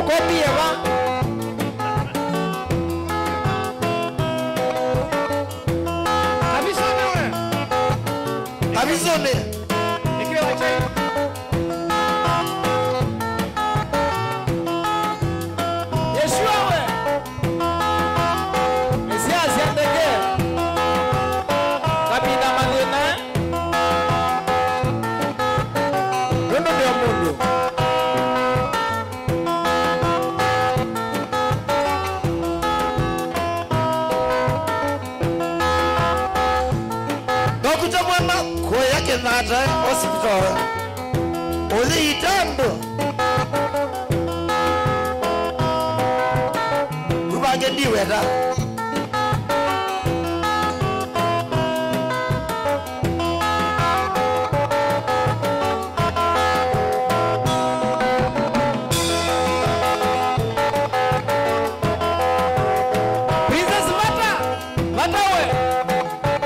kopie wa Abizone ikiwa wachai Yeshua we Mesia siandeke Kabina madena Rono ndio mundu Dokuta mwema kwa yake nata hospital Uli itambo Kubage diweta Princess Mata we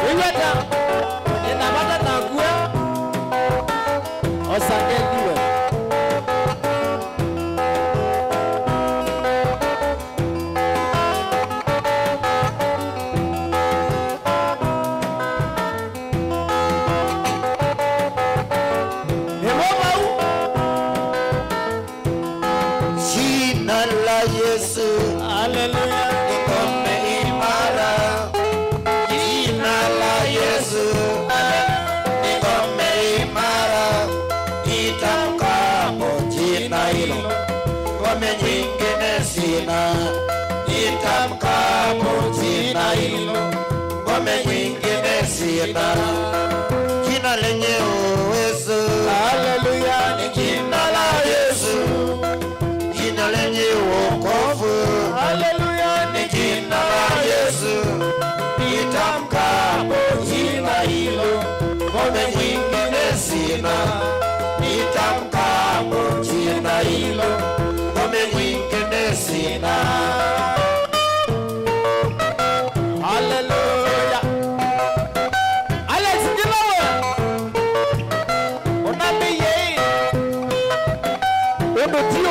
Wiweta Osangeliwe Jina la Yesu Haleluya Ngome imara Jina la Yesu Ngome imara Itamkapo jina hilo ngome nyingine sina Itamkapo jina hilo ngome nyingine sina Jina lenye uwezo Haleluya ni jina la Yesu Jina lenye wokovu Haleluya ni jina la Yesu Itamkapo jina hilo ngome nyingine sina Itamkapo jina hilo ngome nyingine sina Haleluya Alex Dilawe Onabiye Ondo tio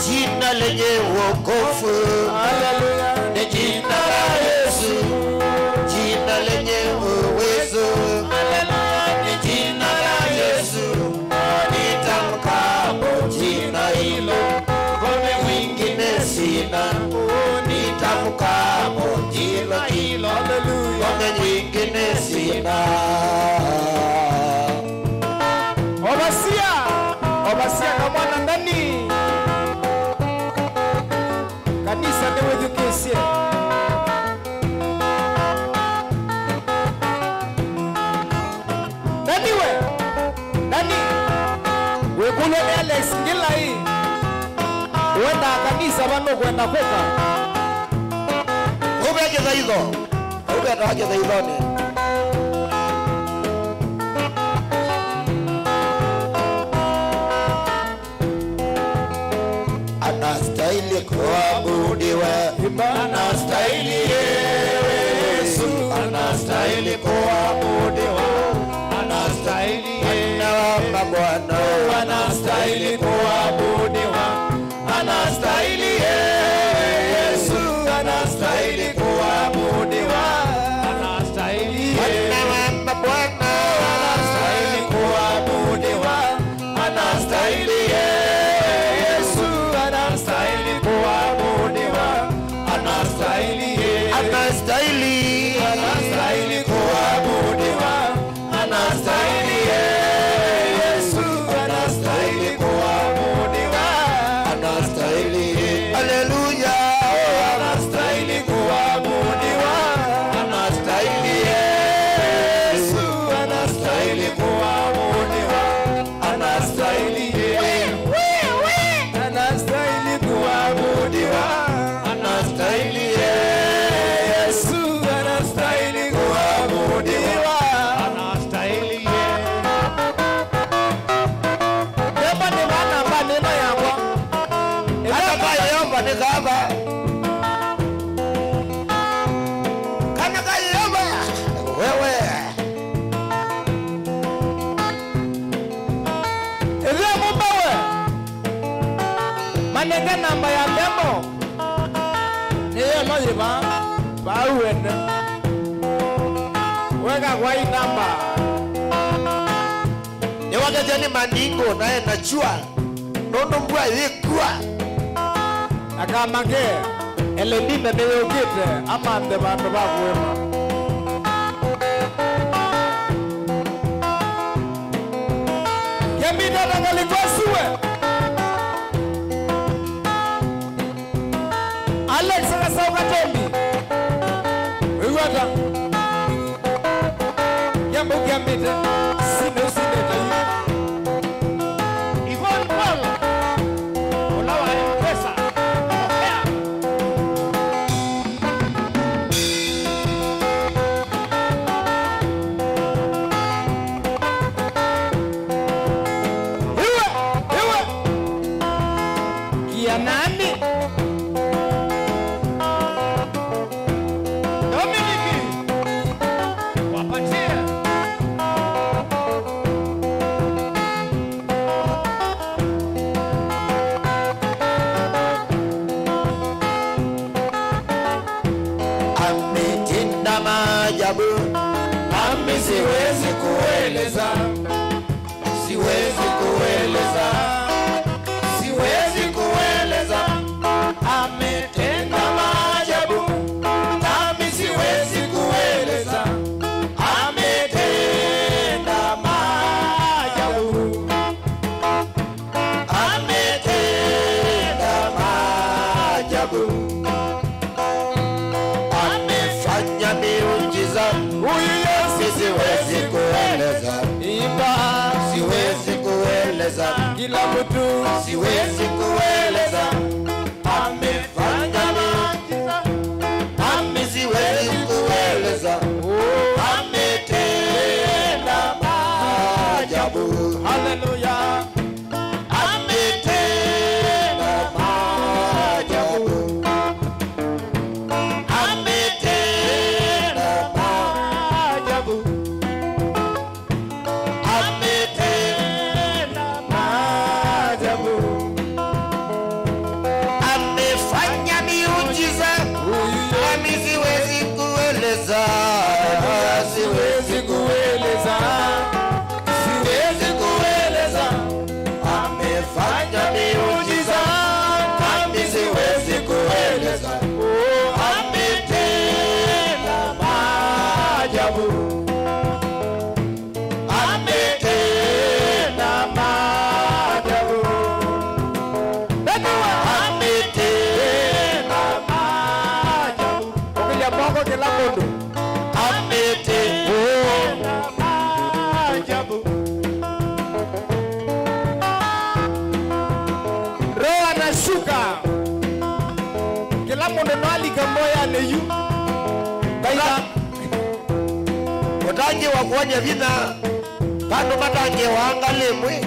Jina lenye wokovu Haleluya ni jina la Yesu Jina lenye uwezo Haleluya ni jina la Yesu Nitamkapo jina hilo ngome mwingine sina Nitamkapo jina hilo Haleluya ngome nyingine sina Obasia kamwana ndani Kanisa newe dukesie Nani Wekulo ni Alex ngila hii Uenda kanisa wano kuenda kweka Ubeke za hizo Ubeke za hizo ni Anastahili kuabudiwa Anastahili Yesu Anastahili kuabudiwa Anastahili Bwana Anastahili kuabudiwa Anastahili Yesu Anastahili kuabudiwa Anastahili Bwana Anastahili kuabudiwa Anastahili Yesu Anastahili kuabudiwa Anastahili Anastahili kuabudiwa Anastahili Yesu Anastahili kuabudiwa Eka namba ya demo. Niyo loje ba. Ba uende. Weka kwa hii namba. Ni wakati ni mandingo naye najua. Nono mbwa yekua. Akamage. Elenime neyokite amande bantu bakwema. Kemida nangalikosiwe. Alex akasauka tembi. Uwata. Yambo kiamite. Sine tayi. Ivon Paul. Olawa pesa. Nani? Dominiki. Wapatia. Ametenda maajabu. Nami siwezi kueleza. Siwezi kueleza. Siwezi kueleza. Ametenda maajabu. Nami siwezi kueleza. Ametenda maajabu. Ametenda maajabu. Amefanya miujiza. Huyu Yesu siwezi kueleza. Imba. Siwezi kueleza. Kila mtu. Siwezi kueleza. Amefanya miujiza. Nami siwezi kueleza. Ametenda maajabu. Hallelujah. Ametenda maajabu. Ametenda maajabu. Ametenda maajabu. Amefanya miujiza. Nami siwezi kueleza. Siwezi kueleza. Siwezi kueleza. Amefanya miujiza. Nami siwezi kueleza. Ametenda maajabu. Ametenda maajabu. Ametenda maajabu. Ukija bongo kila mtu. Ametenda maajabu. Roho anashuka. Kila mtu nalika moya neyu. Baina. Mutangi wa kuonya vina. Kando matangi waangale mwe.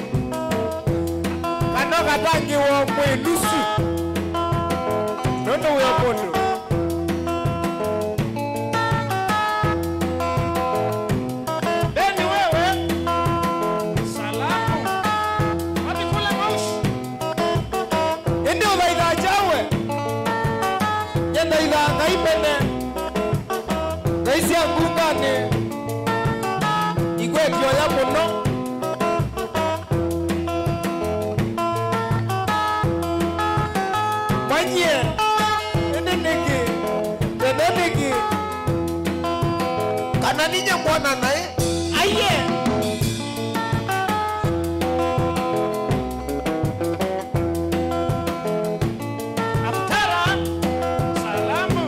Kando katangi wa mwelusu. Nono uya moto. Deni wewe. Salamu. Wapi kule maushi. Ende ubaida chawe. Yenda ila ngaipene. Raisi ya ngungane. Igwe kiyo ya muno. Manye. Eneneki. Eneneki. Kananinya mwana nae. Aye. Aptara. Salamu.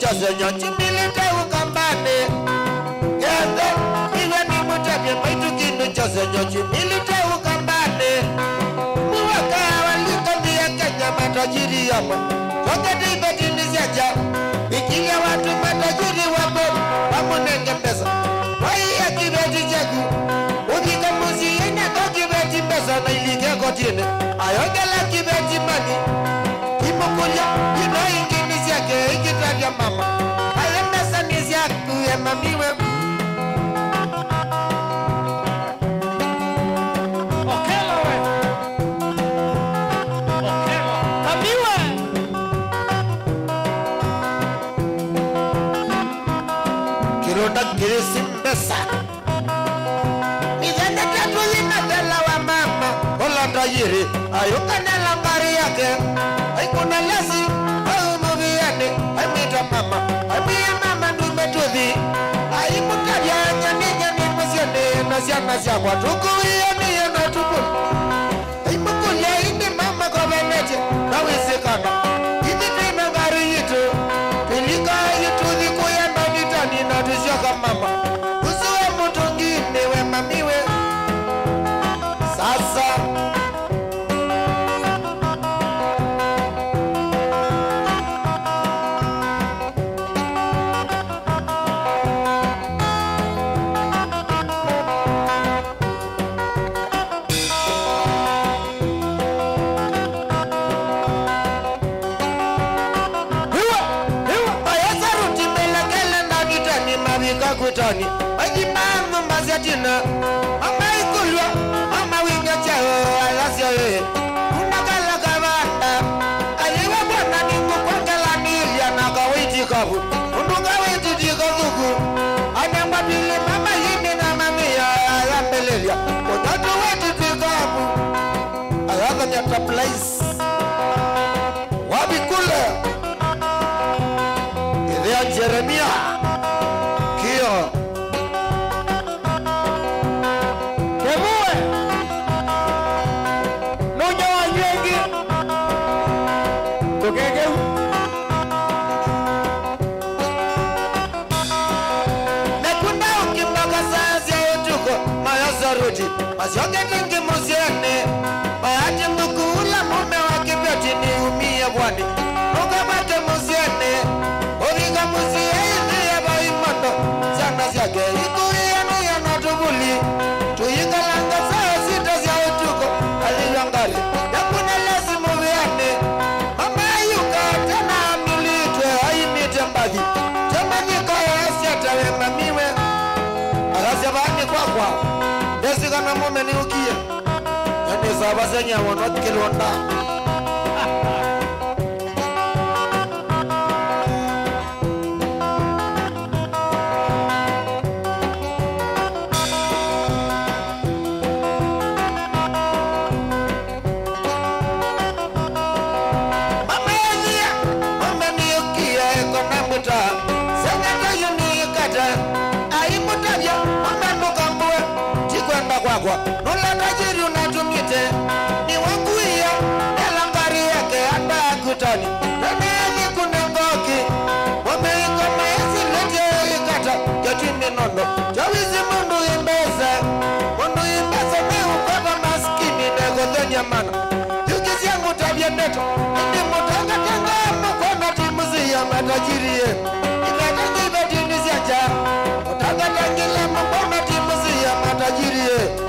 chose nyochi milite ukambane Gende iwe ni mutapye maitu kinu chose nyochi milite ukambane Mwaka walikambia Kenya matajiri yama Wakati betini siaja Ikilia watu matajiri wapo Wamunenge pesa Waiya kibeti jagu Ukika musi yenya kwa kibeti pesa na ilike kotine Ayongela kibeti mani Kimukulia Ino ingini siake Ikitavya mama Ayenda sanisi yaku Emamiwe Kirisimbesa Nigende tatu inatela wa mama Olanda yiri Ayukane langari yake Aikuna lasi Aumuviane Aimita mama Aimia mama ndumetuthi Aimutadia nyani musiane Nasiana siakwa tuku iye na tuku Aimukulia ini mama kwa venete Nawisikana Iti trime ngari yitu Pilika yitu dhiku yenda nitani na tusioka mama Usuwe mtu ngine we mamiwe Sasa Kutani Ajimangu maziatina Mama ikulwa Mama winga chao Alasya ye Unakala kavanda Aliwa bwana ningu kwa kala nilia Naka witi kabu Unduka witi jikazuku Anyamba pili mama yini na mamia Ayambelelia Kutatu witi jikabu Ayaka nyata place Wabikule Idhia Jeremia Kemue Nunya wanywengi Tukegeu Nekunda ukimbaga sazi ya utuko Mayasa ruti Masionge tingi musiene Mayati mkula mume wakipyoti ni umie wani Nuka mate musiene Uriga musiene ya baimoto Sana siage ikuye ni ya natubuli Tuyikalanga saa sita siya utuko Aliyangali Yakuna lazimu viane Mama yuka tena amilitwe Haimite mbagi Temanyika ya asiata we mamiwe Alasya vani kwa Desi kama mume ni ukie Yani sabasenya wanot kilonda Nula tajiri unatumite Ni wanguia Elangari yake hata kutani Nani kunengoki Wameiko maesi lete ikata Jatimi nono Jawizi mundu imbeze Mundu imbeze meukaba maskini Nego dhenya mana Yukisi yangu tabia neto Ndi mutanga tenga mkona timuzi ya matajiri ye Imetangi betini siaja Mutanga tangile mkona timuzi ya matajiri ye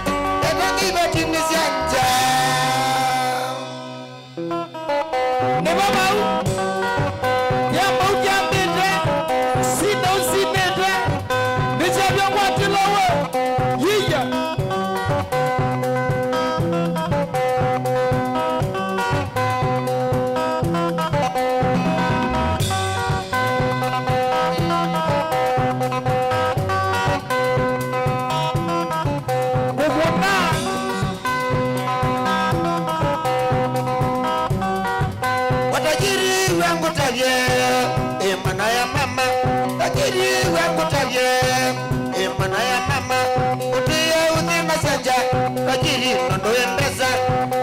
tajiri nondo embeza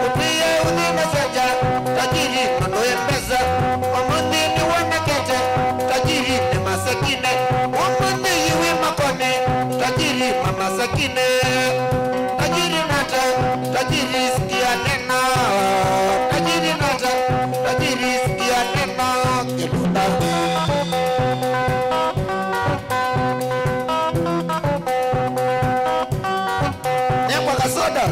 upia udhina saja tajiri nondo embeza omundi ni wanakete tajiri masikini. Tajiri nata, tajiri sikia neno. Tajiri nata, tajiri sikia neno. Kilunda. Nyakwa kasoda.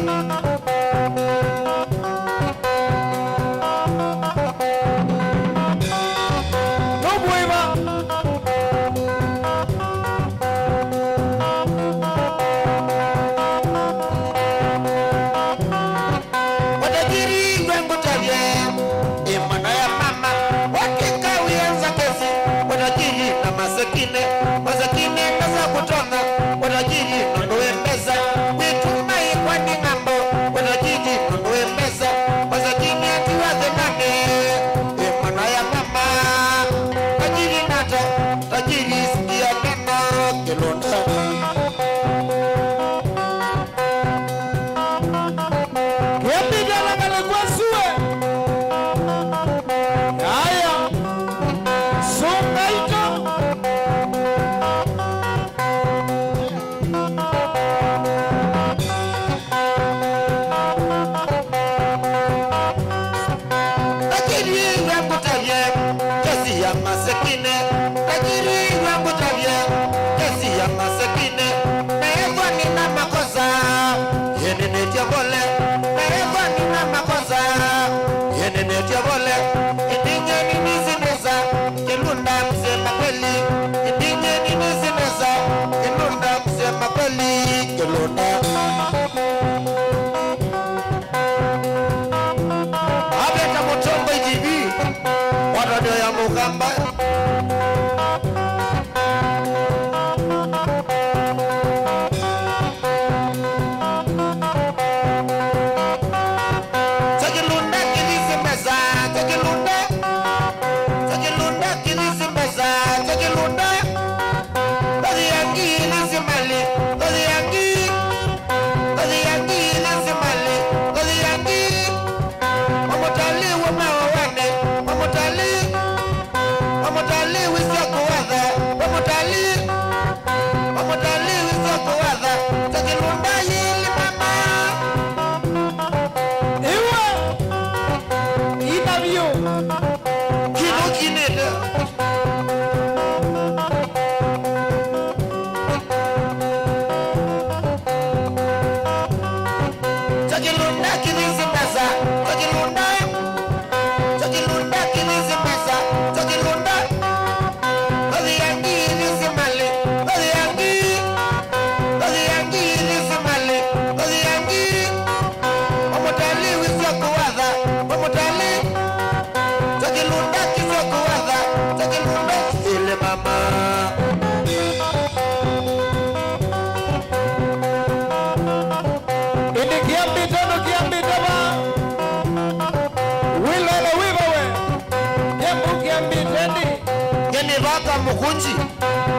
Mukunji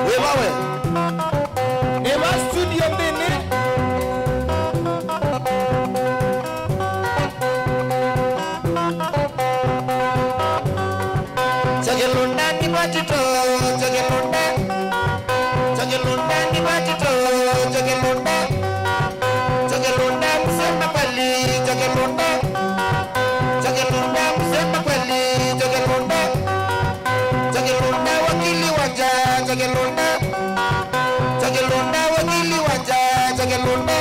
webawe eba studio mbene Chagelunda ni batito Chagelunda ni batito Chagelunda msema kweli Chagelunda msema kweli Chagelunda wakili wanja Chagelunda wakili wanja Chagelunda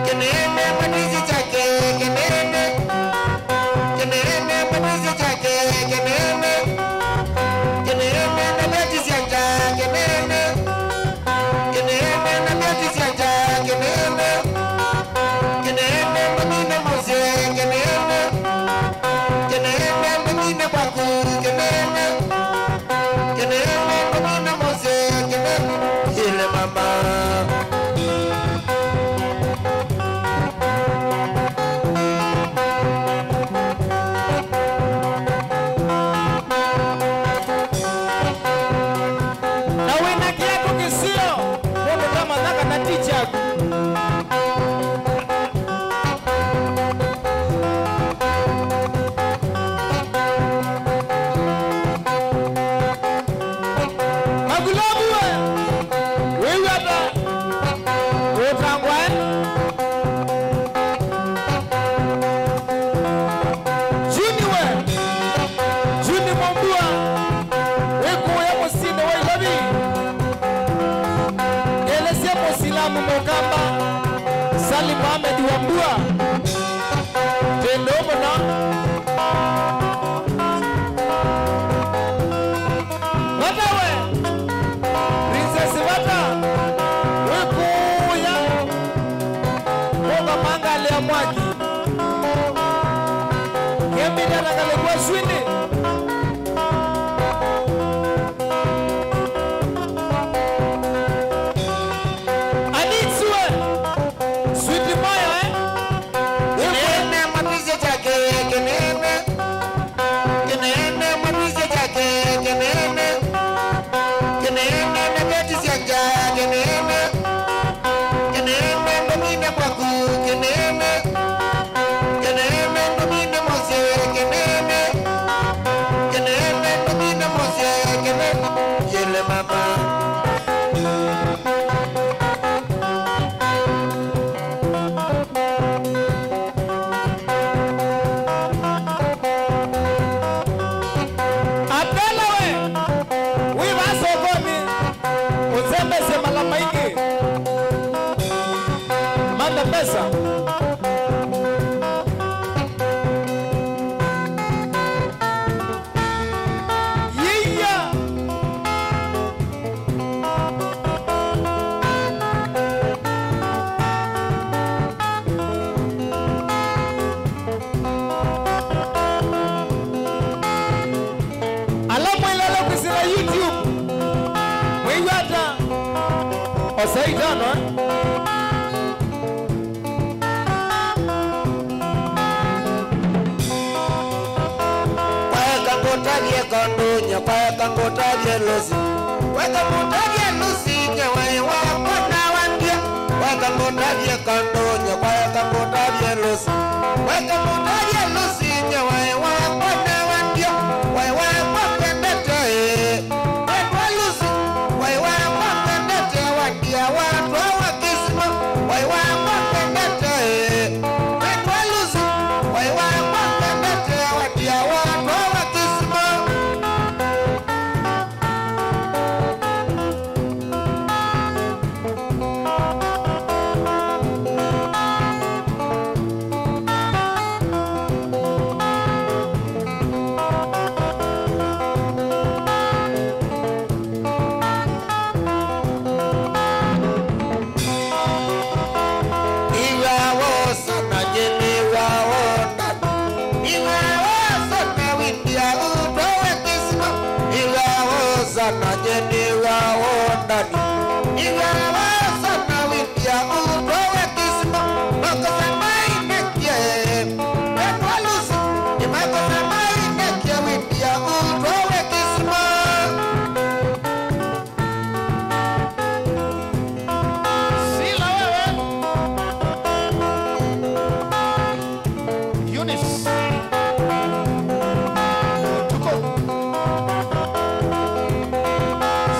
kenene madizi chake kenene madizi chake kenene na beti chanja kenene alikuwa swini. Anitswe. Switi moyo Kinene mapize chake kinene. Kinene mapize chake kinene. Kinene na beti zanja kinene. Kinene domine kwaku kinene. Kinene domine mose kinene. Kinene domine mose kinene. Yele mama. Abela we. Wiva sokoni. Uzembe semala maiki. Manda pesa. Yiya. Alamu ilala kusira YouTube. Mwiwata. Osaitano Kweka ngotalie kondunya, kweka ngotalie lusi. Kweka ngotalie lusi, nyewe wako na wandia. Kweka ngotalie kondunya, kweka ngotalie lusi. Kweka ngotalie lusi, nyewe wako na wandia. Wewe wako pendete, wewe lusi. Wewe wako pendete, wandia watu wakisima. Wewe wako pendete, wewe lusi. Wewe wako pendete, wandia watu wakisima. Sila wewe. Eunice. Tuko.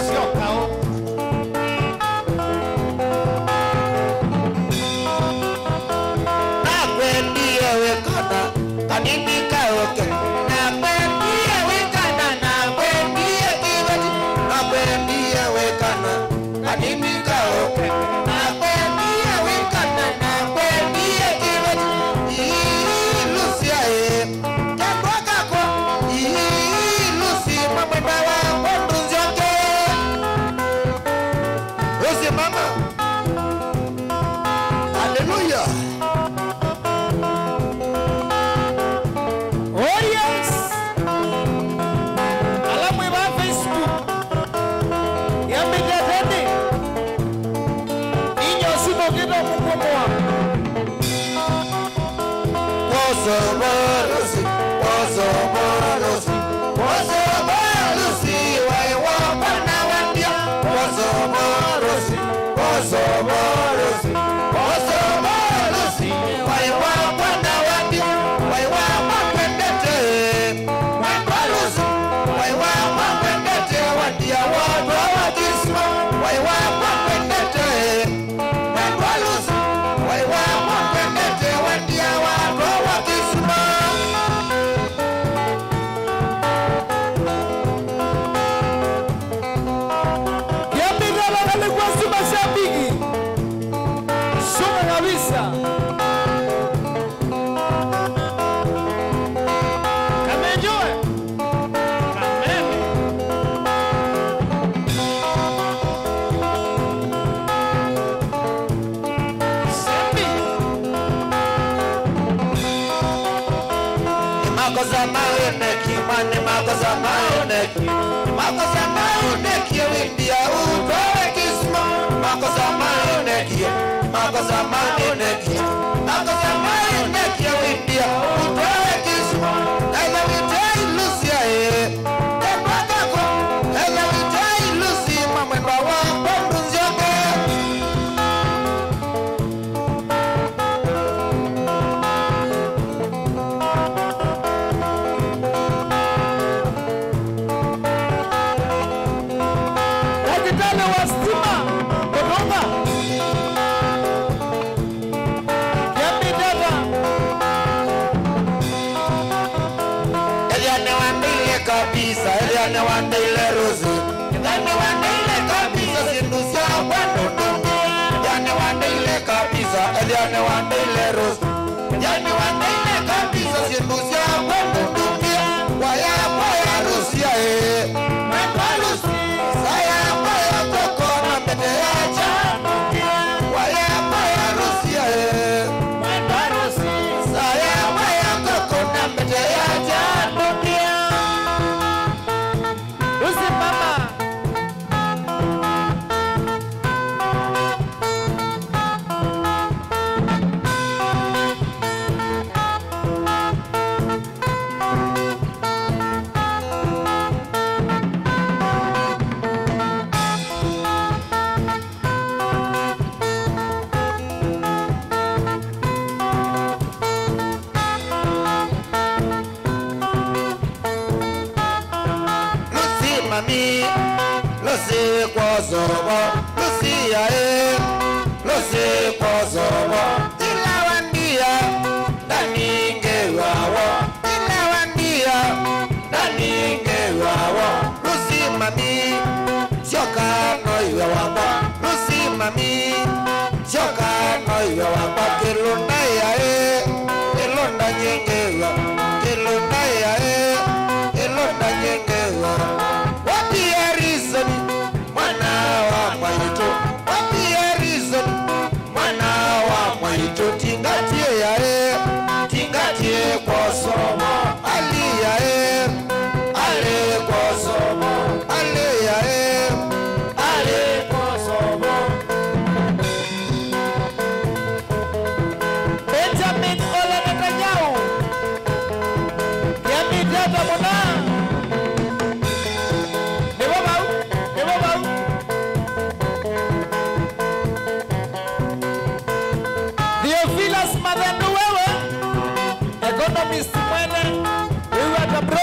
Sio kao. Mama. Hallelujah. Oh yes. Alamu iba Facebook. Yambija teni. Inyo sumo kido kukumwa. Wosobolosi, wosobolosi, wosobolosi, waiwa pana wandia. Wosobolosi, wosobolosi, wosobolosi, waiwa pana wandia. Waiwa mapendete, waiwalusi, waiwa mapendete, wandia watu wakisma. Waiwa mapendete, waiwalusi, waiwa mapendete, wandia watu wakisma. akazamani neki akazamani neki ya windia utoe kisu eza witai lusia ebadako eza witai lusi mamwemba wa mbunzioke Dakitale wa stima Kodonga Yambi Dada Eliane wandile kabisa Eliane wandile rozi Eliane wandile kabisa Sindusia wando dungi Eliane wandile kabisa Eliane wandile rozi Eliane wandile kabisa Sindusia wando dungi Waya waya Rusia Mwemba Rusi Saya waya koko na mbete ya chano Waya waya Rusia Mwemba Rusi Saya waya koko na mbete ya chano Usi mama Lucy mami, Lucy kwazobo, Lucy ae, Lucy kwazobo. Ilawandia, daninge wawo. Ilawandia, daninge wawo. Lucy mami, shoka no iwe wamba. Lucy mami, shoka no iwe wamba. Kilunda yae, kilunda nyenge wa. Kilunda yae, kilunda nyenge wa. Wapi ya reason, mwana wa mwaito. Wapi ya reason, mwana wa mwaito. Tingatie yae, tingatie kwa somo. Ali yae, ale kwa somo. Ale yae, ale kwa somo. Benjamin Ola Netanyahu Yambi Dada Mona Nebabau Theophilus Madhandu wewe Economist mwene wewe atabro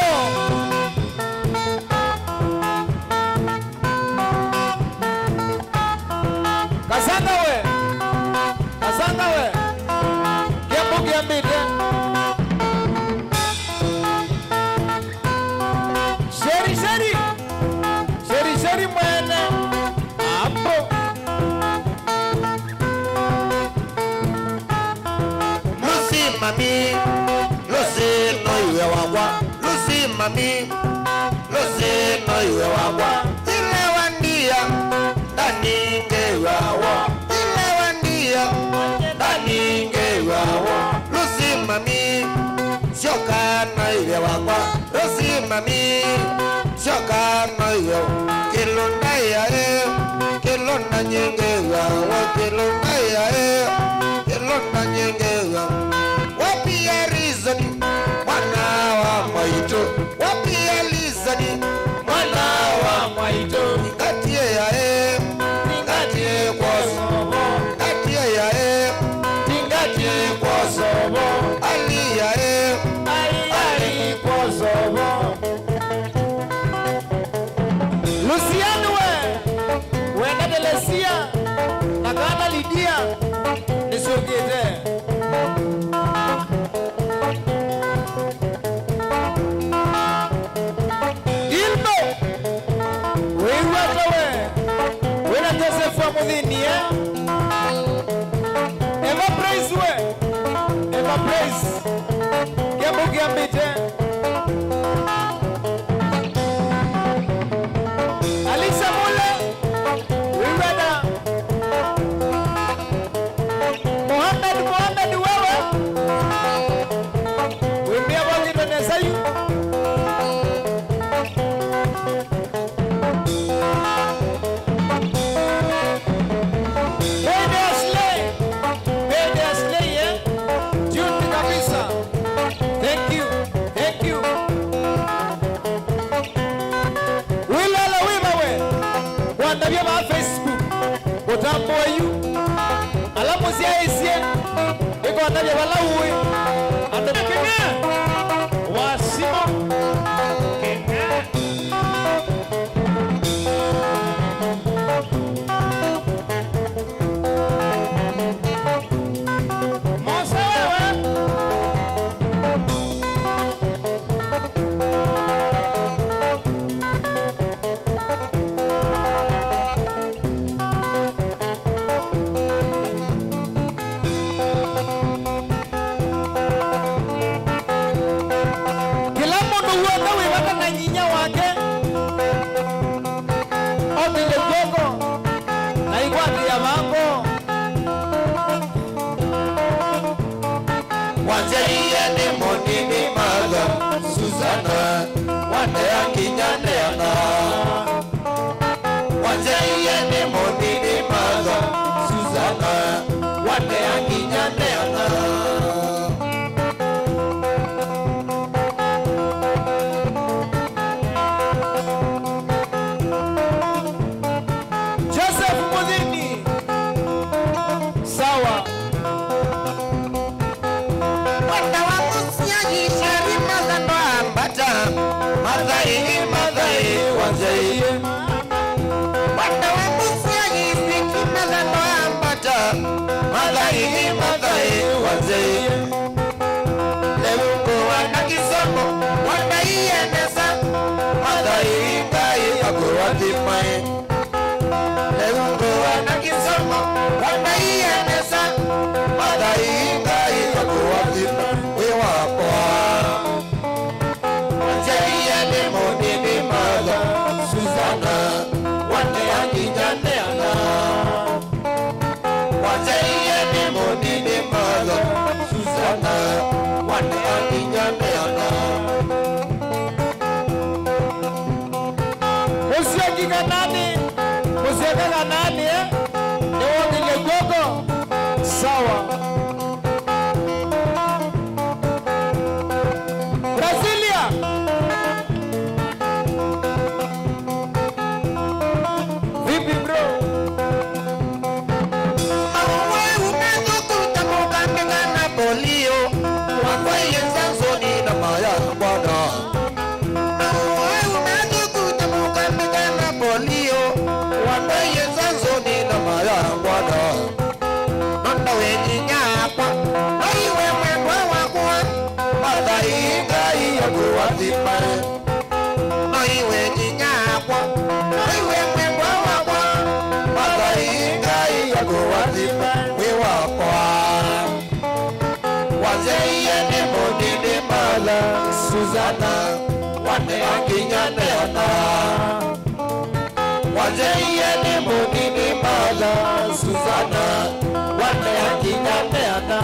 Kasanga we Kiambu kiambite Sheri mwene Apo Lucy mami, Lucy no iwe wagwa. Lucy mami, Lucy no iwe wagwa. Ilawandia, daninge wawo. Ilawandia, daninge wawo. Lucy mami, shoka no iwe wagwa. Lucy mami, shoka no iwe. Kilunda yae, kilunda nyenge wawo. Kilunda yae, kilunda nyenge wawo. Wapi ya reason, mwana wa mwaito. Wapi ya reason, mwana wa mwaito. Tingatie yae, tingatie kwa sobo. Tingatie yae, tingatie kwa sobo. Ali yae, ali kwa sobo. Luciano we Wenda Delesia Nakana Lydia Nisogete mutambo wayu ala musia isie iko ataje balaui atokenge wasimo Susana, wane akinya neana. Wajeye ni munini mala. Susana, wane akinya neana.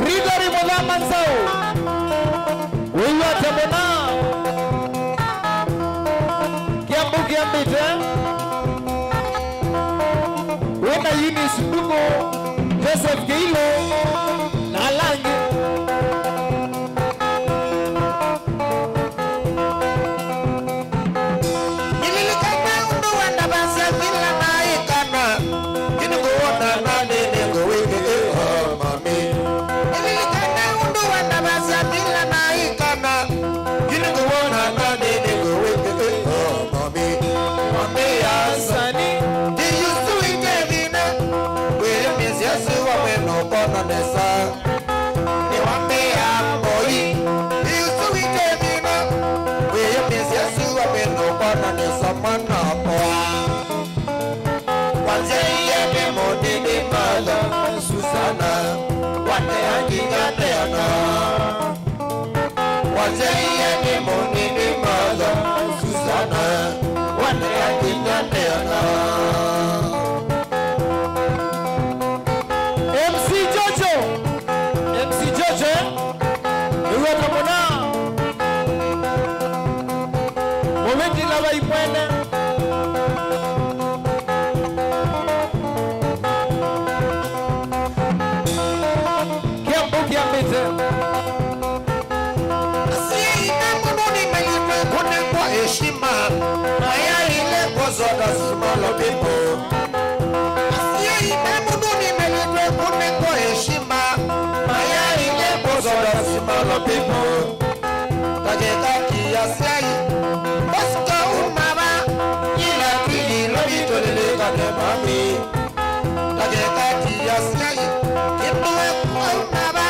Grigori Mulaman Sao, Wiwa Tabona, Kiambu Kiambite, Wena Yini Sunduko, Joseph Gilo, Nalangi. Ililikana undu wanda basa vila naikana. Kini kuona nani nengo wiki mami. Ililikana undu wanda basa vila naikana. Kini kuona nani nengo wiki mami. Mami ya sani. Di yusu itevina. Wile misi yasu wa weno kona nesa. Ni wambi ya mboi. Di yusu itevina. Wile misi yasu wa weno kona nesa mana poa. Wazeye ni monini mala. Susana. Wate anginya neana. Wazeye ni monini mala. Susana. Wate anginya neana. MC Jojo, MC Jojo, Wiwa Tabona, Momenti Lava Ipwene, Kiambu Kiambite. Asiye ina mununi melitwe kune kwa fellow people. Takekati ya sai Bosko umaba Ila pili lobi tolele kane mami Takekati ya sai Kipuwe kwa umaba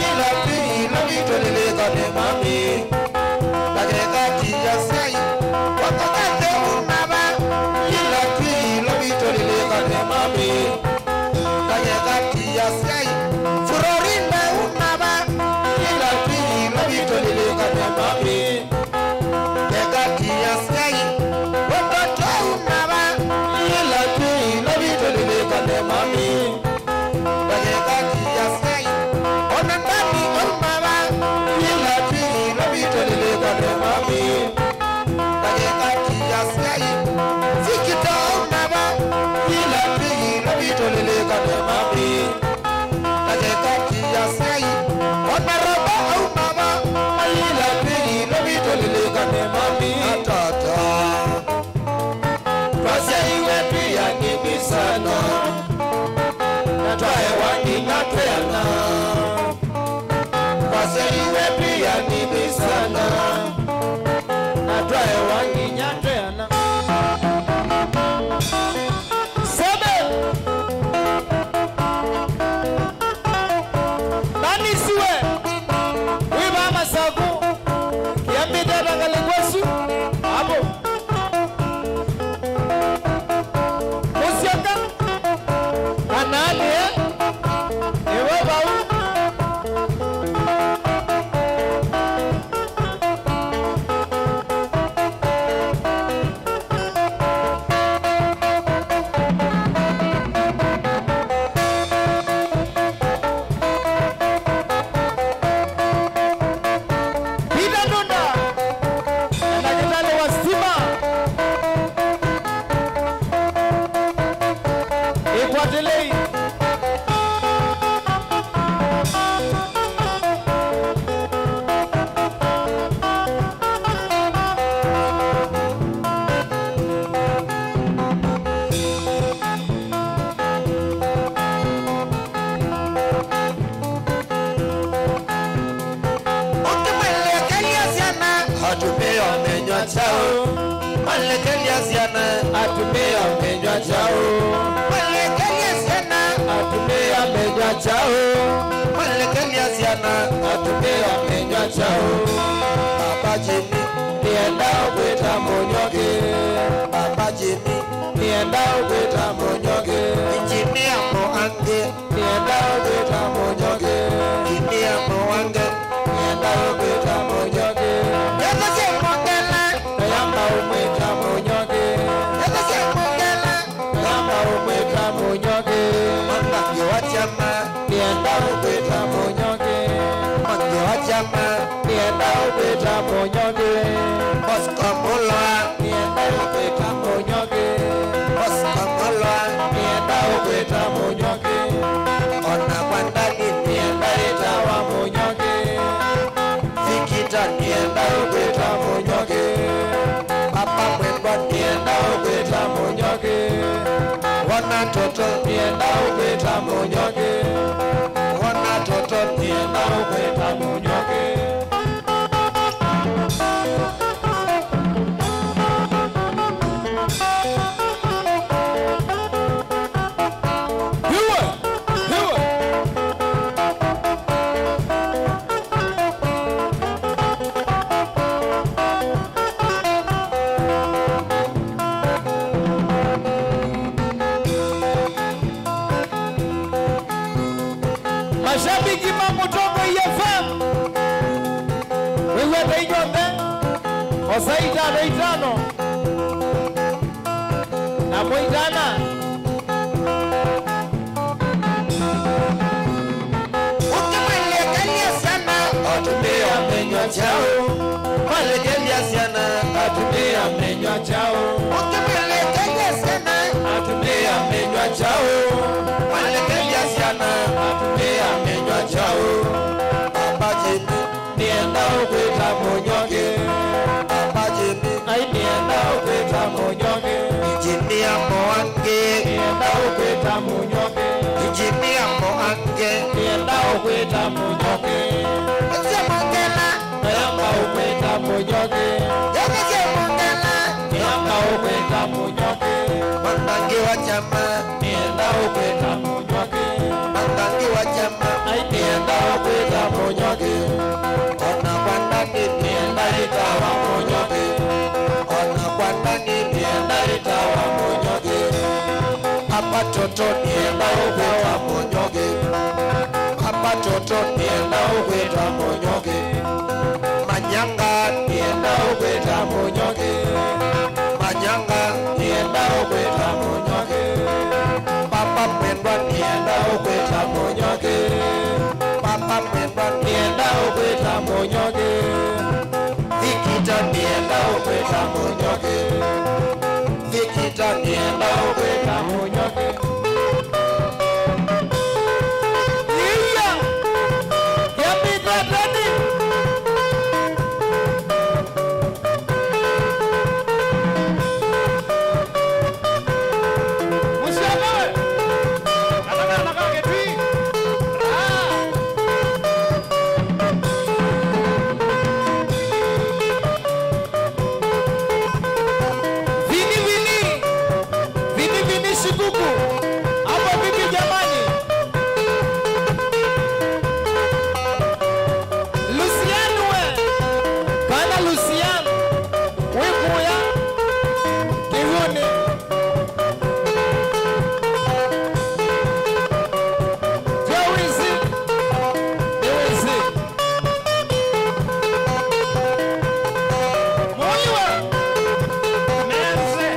Ila pili lobi tolele kane mami Takekati ya sai Wakakate umaba Ila pili lobi tolele kane mami Takekati ya sai Furorinda umaba Ila pili lobi tolele kane mami Takekati ya sai Wakoto umaba Ila pili lobi tolele kane mami Takekati ya sai Onandani umaba Ila pili lobi tolele kane mami Takekati ya sai Fikita umaba Ila pili lobi tolele kane mami Takekati ya sai Onaraba umaba Ila pili lobi tolele kane mami Atata Twase iwe pia nibisana Natwae wangi natweana Twase iwe pia nibisana Natwae wangi nyatweana. Sebe. Nani siwe? Wiba masaku. Kiambi dada kalikwesu. Hapo. Musiaka. Kanani Ewe bau. Pita Dunda. Na kitale wa stima. Ikwatelei. Ukimwelekea siana Hatumia menywa chao Mwelekea siana Atumia menywa chao. Mwelekea siana Atumia menywa chao. Mwelekea siana Atumia menywa chao. Baba Jimmy Nienda ukweta monyoge. Baba Jimmy Nienda ukweta monyoge. Engineer Moange Nienda ukweta monyoge. Engineer Moange Nienda ukweta monyoge. Yaka se Mongela Yamba umweta monyoge. Yaka se Mongela Yamba umweta monyoge. Mamba kiwa chama Nienda ukweta monyoge. Mamba wa chama Nienda ukweta monyoge. Bosko Mulwa Nienda ukweta monyoge. Bosko Mulwa Nienda ukweta monyoge. Ona Wandani Nienda itawa monyoge. Vikita Nienda ukweta monyoge. Papa Mwembo Nienda ukweta monyoge. Wana Toto Nienda ukweta monyoge. Wana Toto Nienda ukweta monyoge. Hiwe, hiwe. Mashabiki mamutoko EFM. Wewe teinyonde. Osaita reitano. Na moitana. Ukimwelekea sana Atumia menywa chao. Mwelekea sana Atumia menywa chao. Ukimwelekea sana Atumia menywa chao. Mwelekea sana Atumia menywa chao. Baba Jimmy Nienda ukweta monyoge. Baba Jimmy Ai nienda ukweta monyoge. Engineer Moange Nienda ukweta monyoge. Engineer Moange Nienda ukweta monyoge. Sema chama nienda ukweta munywake mangangi wa chama nienda ukweta munywake ona kwa ndani nienda itawa munywake ona kwa ndani nienda itawa munywake hapa toto nienda ukweta munywake hapa toto nienda ukweta munywake manyanga nienda ukweta munywake manyanga nienda ukweta munywake papa mwendwa nienda ukweta munywake papa mwendwa nienda ukweta munywake vikita nienda ukweta munywake vikita nienda ukweta munywake iya yapita tani Musiawe nataka nakaa ketui vini shikuku hapo vipi jamani Lucian we kana Lucian we kuya kihuni Jowizi Jowizi Moiwa Mense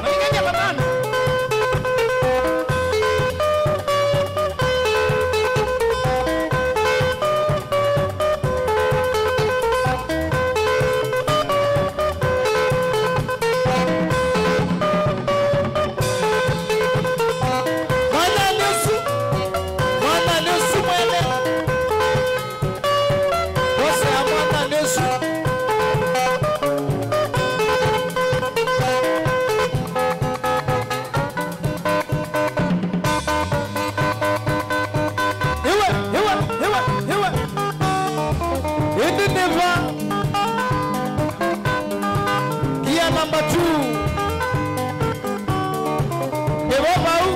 Mwenye patano Mwana nusu mwene Bose ya mwana nusu Iwe Hindi neva Gia number 2 Ewa bau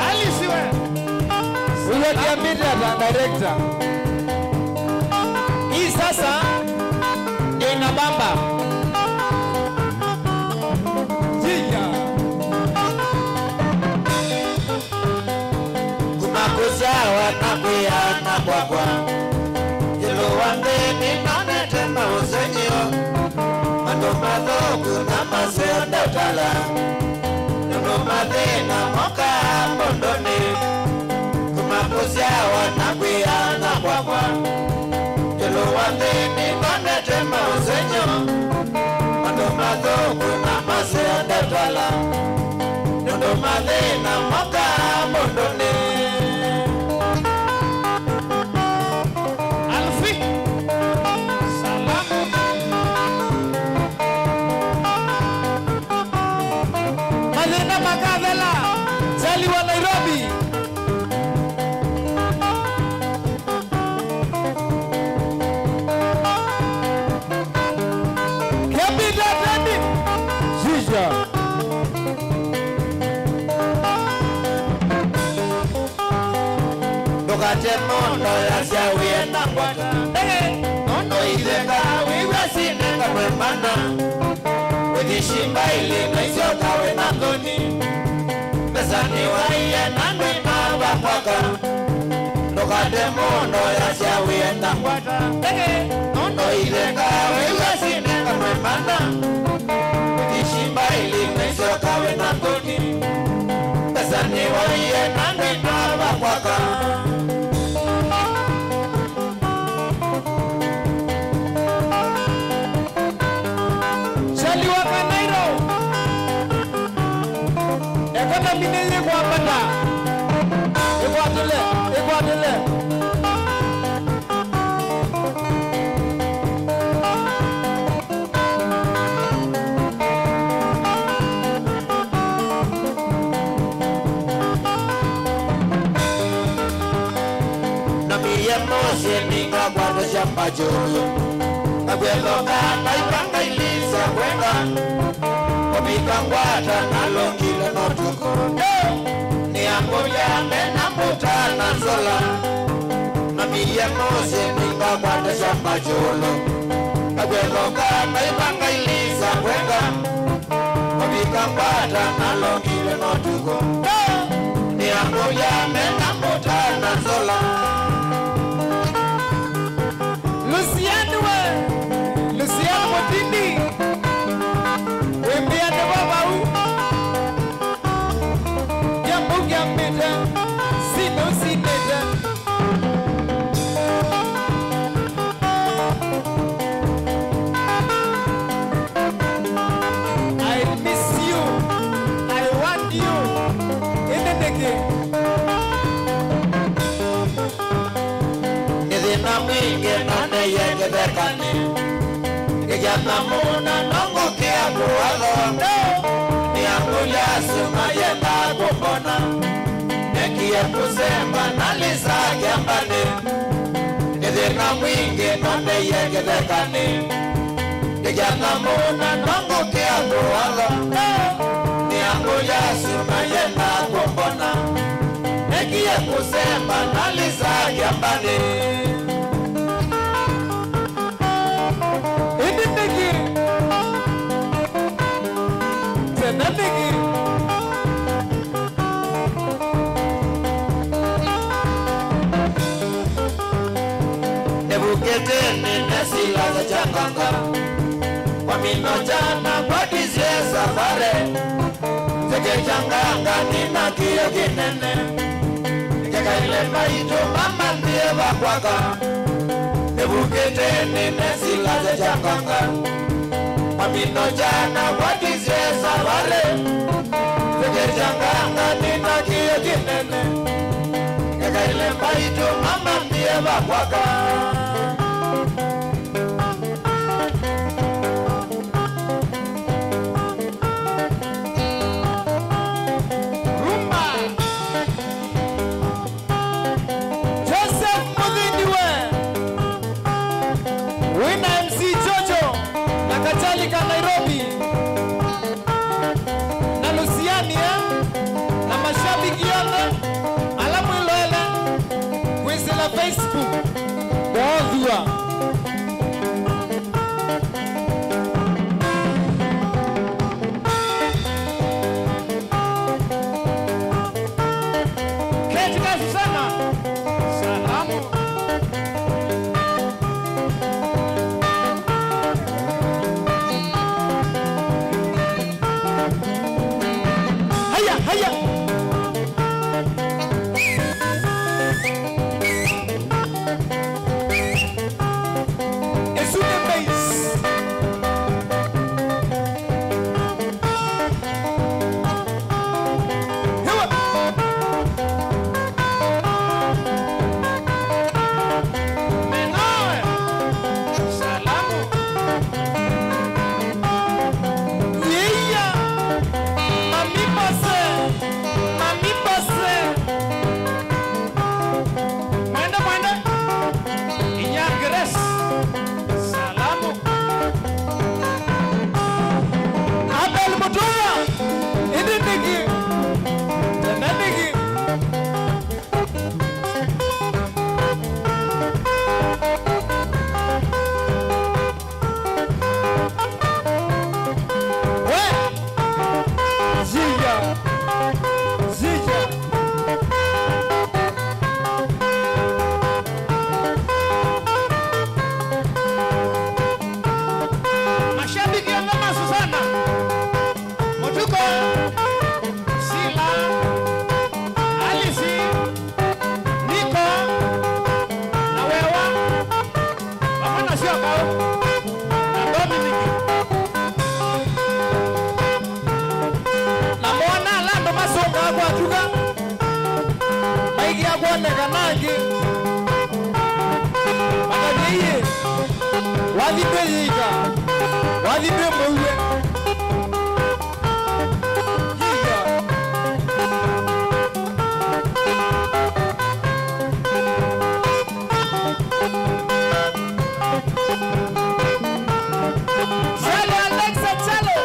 Alisiwe Uwe dia media na director. Hii sasa ndio inabamba. Jia. Kumakuzawa na kuyana kwa. Yelo wande ni nane tena uzenyo. Mando madogo na maseo ndatala. Nino madena moka bondoni. Kumakuzawa na kuyana kwa. Yelo wande ni nane tena uzenyo. Mando madogo na maseo ndatala. Nino madena moka bondoni. Alfi Salamu Malena Makavela, zaliwa Nairobi. Kepita Tandi, Jija. Nokate mono ya siawie na kwata. Nono izenga wiwa sinenga mwemana. Wikishimba ili maisoka we na thoni. Pesani wa iye na nwina wakwaka. Nokate mono ya siawie na kwata. Nono izenga wiwa sinenga mwemana. Wikishimba ili maisoka we na thoni. Pesani wa iye na nwina wakwaka. Shaliwa Kanairo. Ekona minele kwa banda. Ekwatele. Na miye mose ninga kwa shamba juu. Nagweloka naipanga ilisa kwenda obikangwata nalongile notuko ni ambuya mena mutana zola na miya mose ninga kwata shamba cholo agweloka naibanga ilisa kwenga obikangwata nalongile notuko ni ambuya mena mutana zola Luciano Motini Wembiane Babau Jambu Gambita Sino Sineta I miss you I want you in the game Nidina mwingi nane yenge dekani Kijana muna nongo kia kuwalo Ni angulia suma yenda kupona Nekie kusemba nalisa kiambani Nidina mwingi nane yenge dekani Kijana muna nongo kia kuwalo Ni angulia suma yenda kupona Nekie kusemba nalisa kiambani Nebuketeni nesila za changanga Kwa mino jana kwa dizie safare Zeke changanga nina kiyo kinene Keka ile maito mama ndiye wakwaka Nebuketeni nesila za changanga Kwa mino jana kwa dizie safare Zeke changanga nina kiyo kinene Keka ile maito mama ndiye wakwaka Nairobi na Luciania na mashabiki yote alamu ilole kwezi la Facebook boodhua ketika sana salamu Haya Esune base Hewa Menawe Salamu Mami pase Mwende Inyagres Salamu Abel Mutua Idiniki Teneniki Zija Mashabiki ya ngoma Susana Motuko Sila Alisi Niko na wewa Wafana sio kao na Dominiki na mwana lando masonga kwa tuka maigi ya kuoneka nangi Makadiye Wadhipe yika Wadhipe mwewe Yika Chalo Alexa Chalo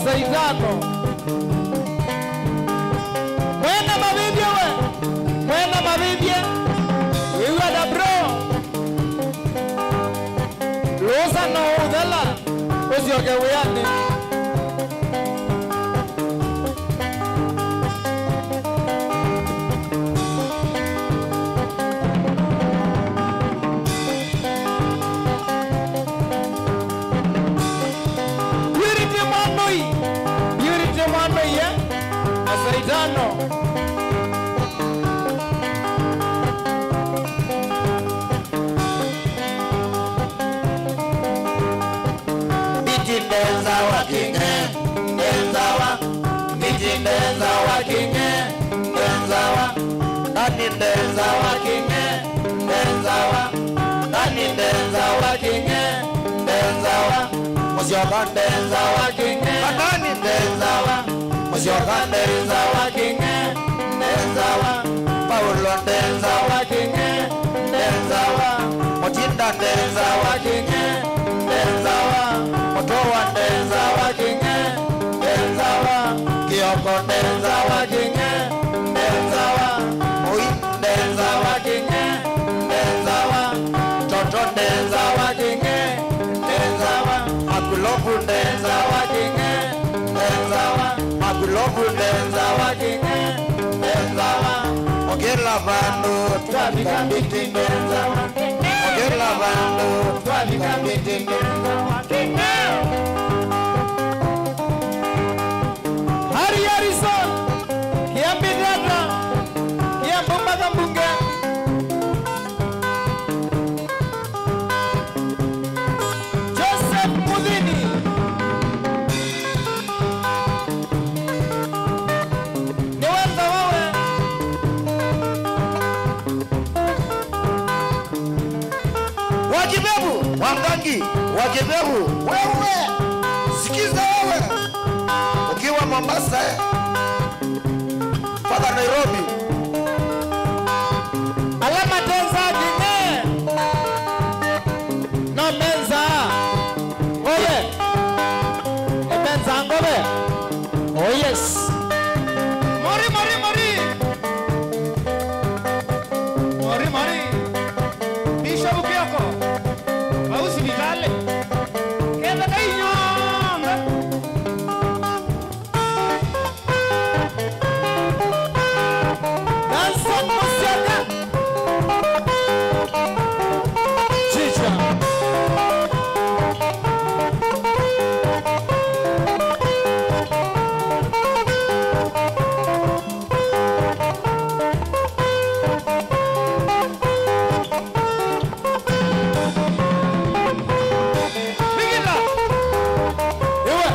Saitano Mwena mabibye Mwena mabibye Wiwa da bro Losa no udala Osio ke weyane Saitano ndenza wa kinge ndenza wa niji ndenza wa kinge ndenza wa nani ndenza wa kinge ndenza wa nani ndenza wa kinge ndenza wa musyoka ndenza wa kinge nani ndenza wa musyoka ndenza wa kinge ndenza wa Paulo ndenza wa kinge ndenza wa Mutinda ndenza wa kinge ndenza wa Mutowa ndenza wa kinge ndenza wa Kioko ndenza wa kinge ndenza wa Oi ndenza wa kinge ndenza wa Toto ndenza wa kinge ndenza wa Makulovu ndenza wa kinge ndenza wa Makulovu ndenza wa kinge ndenza wa Ogela vandu twabika biti ndenza wa Ogela vandu twabika biti ndenza wa kinge Hari Harrison Kiambidata Kiambumbaga Mbunge Joseph Mudini Niweza wawe Wajibebu Wangangi Wajibebu wewe sikiza wewe ukiwa Mombasa mpaka Nairobi Alama tenza kinge No menza Ngobe Menza ngobe Oh yes Mori mori mori Mori mori Bisho ukioko Mausi vitale Kenda kainyonga Danson Musiaka Chicha Bigila Ewe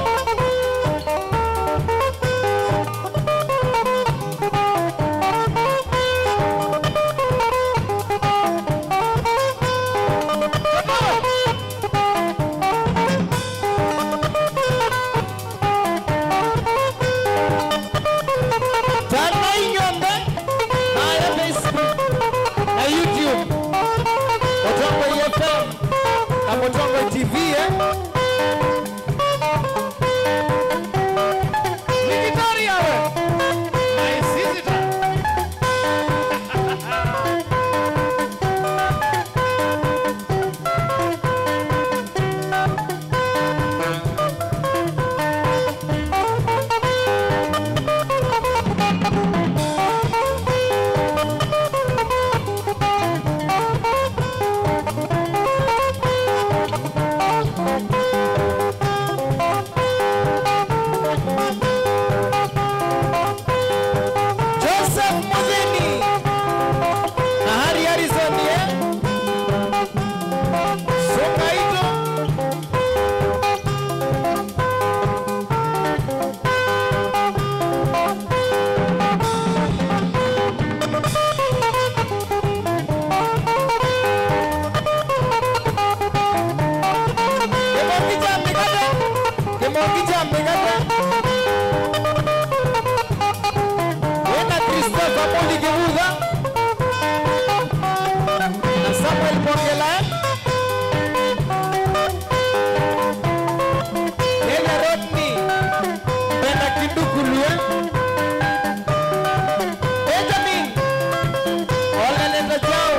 Tana inyonde na ya Facebook na YouTube Motongo FM na Motongo TV Victoria we My sister Joseph Mudini na Hari Harrison Songaito Kemongi Jambegata Wena Christopher Moli Gebuga na Samuel Mongela Kenya Rodney Bena Kindukulue Benjamin Olalenda Jao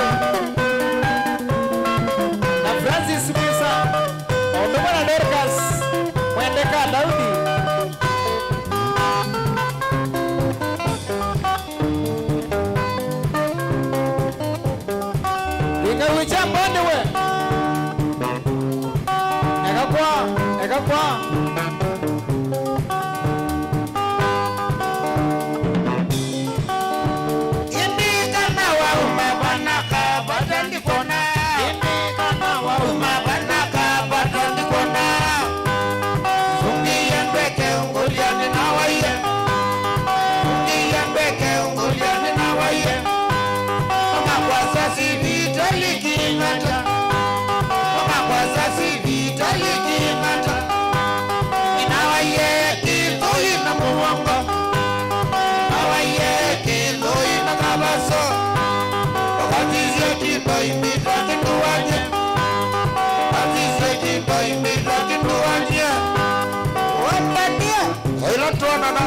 na Francis Mwisa Omemana Dorcas Mwendeka Daudi Ila tuona na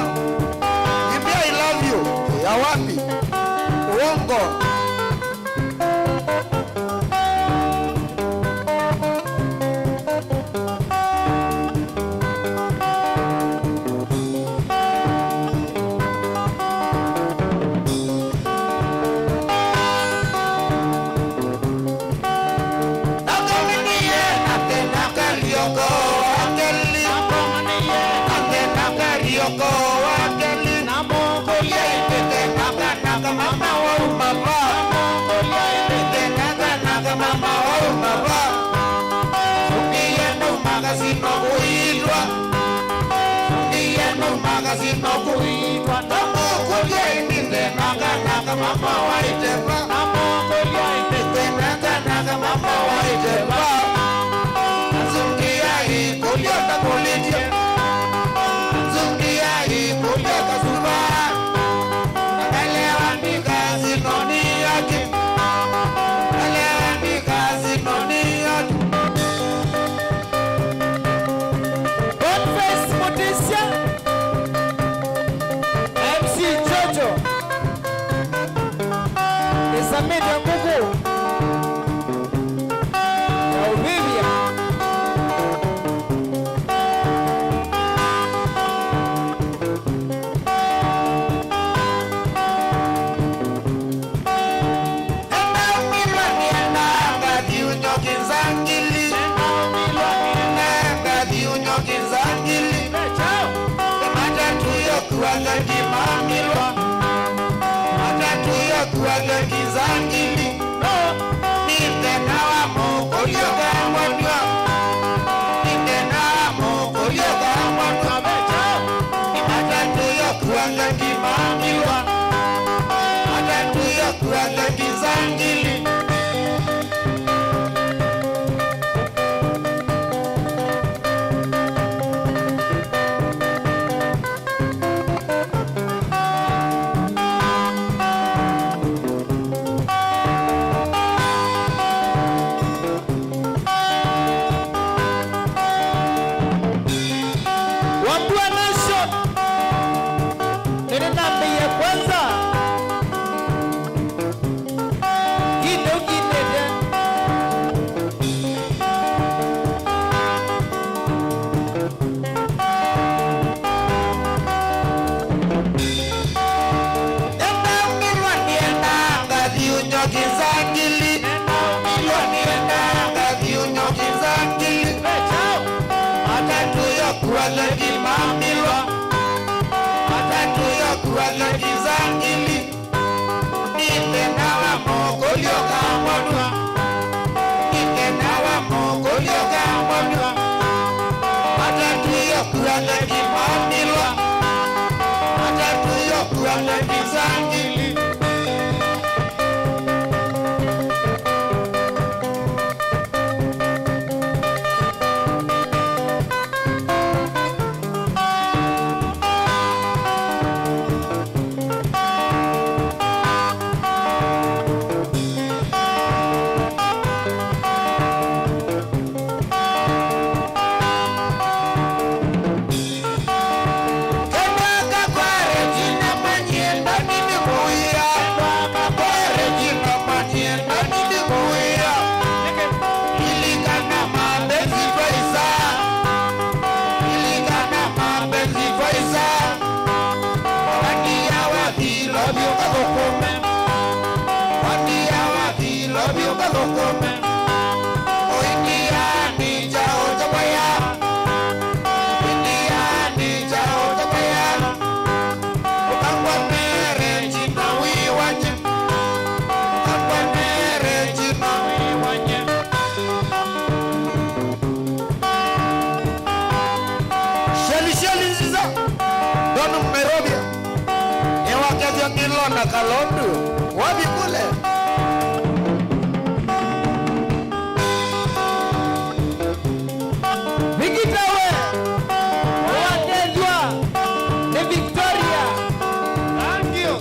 Imbia I love you. Ya wapi? Uongo. Kalondu wapi kule Vikitawe watendwa ni Victoria. Thank you.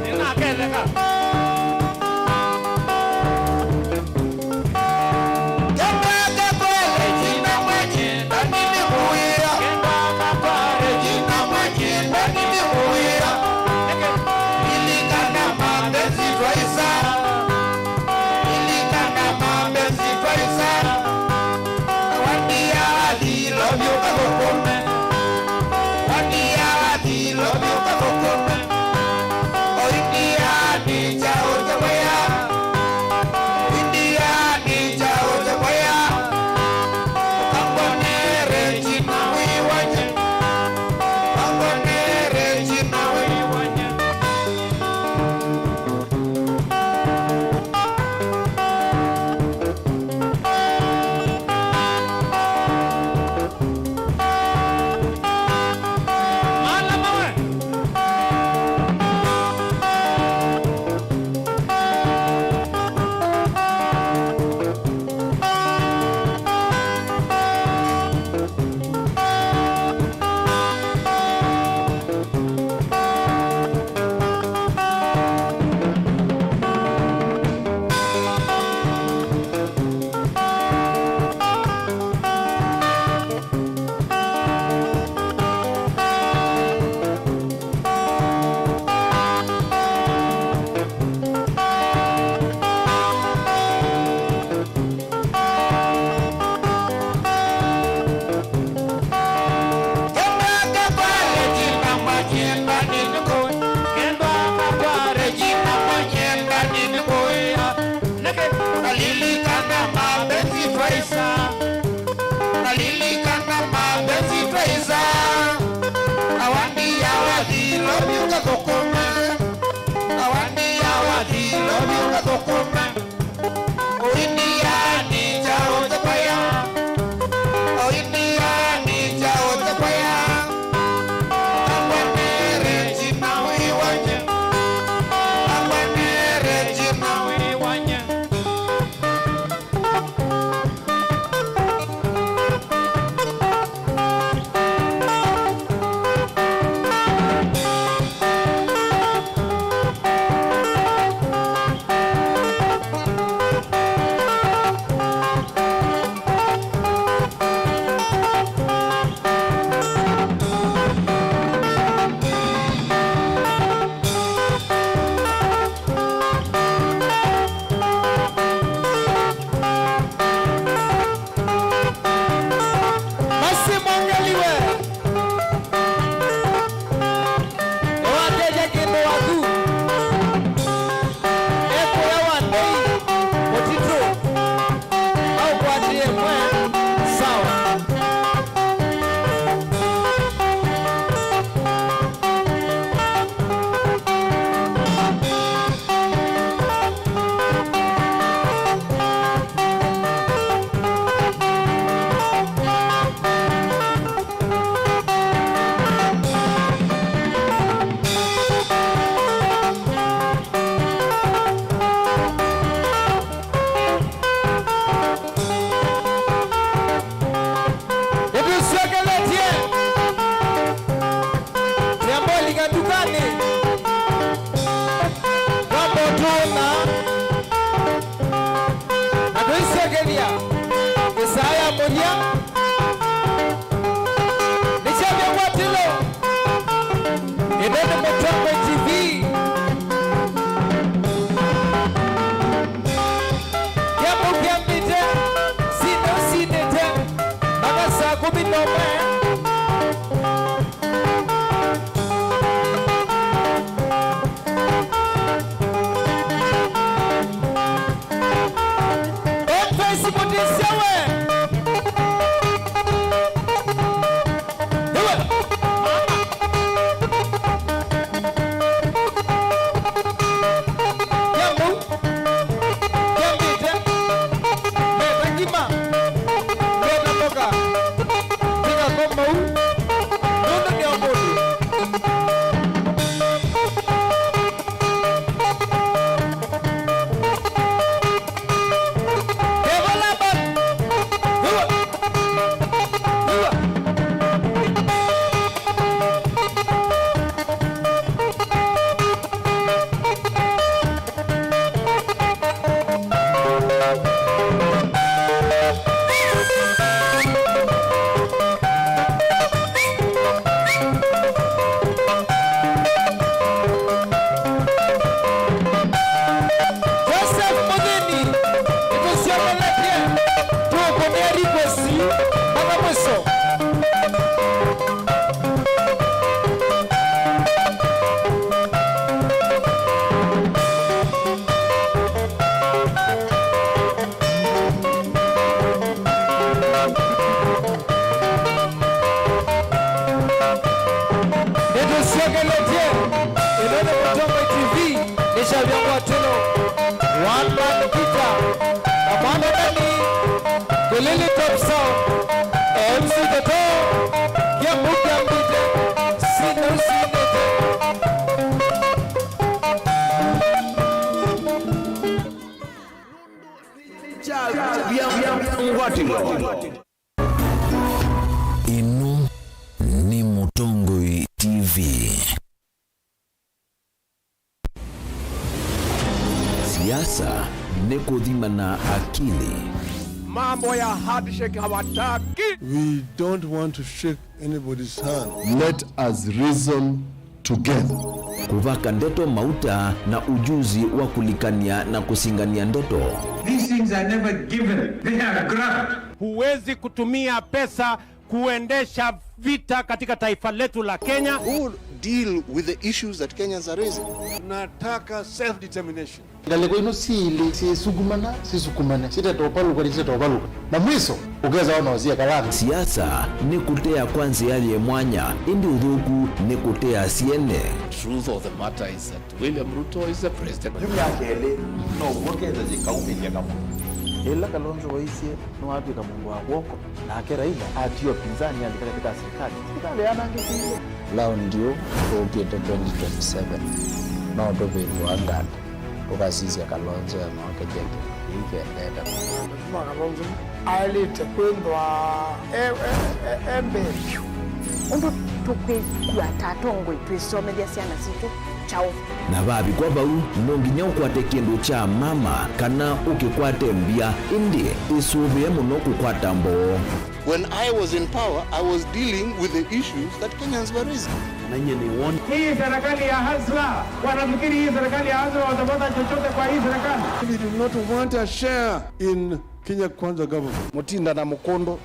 Ninakeleka Kama kwele jina mwenye ndani byuka gukome wandia wathilo byuka gukome oindia ni chao chawaya india ni chao chawaya kambonere china wiwanye kambonere china wiwanye Alban Peter, Amanda Dani, Kelele Top Sound, MC Toto, Kiamuka Mbite, Sino Sinete. Inu ni Mutongoi TV. Siasa ni kuthimana akili. Mambo ya handshake hawataki. We don't want to shake anybody's hand. Let us reason together. Kuvaka ndoto mauta na ujuzi wa kulikania na kusingania ndoto. These things are never given. They are grabbed. Huwezi kutumia pesa kuendesha vita katika taifa letu la Kenya. Who deal with the issues that Kenyans are raising. Nataka self-determination. Galeko ino si sukumana, si sukumane. Sita topaluka, na mwiso, ugeza wana wazia kalani. Siasa ni kutea kwanza yali mwanya, indi udhuku ni kutea siene. Truth of the matter is that William Ruto is the president. Ila Kalonzo Waisie no wapi kamungu wa woko na akera ila atio pinzani andika katika serikali. Serikali anangekiwa. Lao ndio tukiete 2027. Na ndo bebu anganda. Tukasisi ya Kalonzo ya mwaka jeke. Ike ndeta. Mwa Kalonzo alite kwendwa embe. Ondo tukwe kuatatongo itwisome dia siana situ chao. Na babi kwa bau nonginya ukwate kindu cha mama kana ukikwate mbia indi isubie muno kukwata mbo. When I was in power, I was dealing with the issues that Kenyans were raising. Hii serikali ya hasla, wanafikiri hii serikali ya hasla watapata chochote kwa hii serikali. We do not want a share in Kenya Kwanza government. Mutinda na Mukondo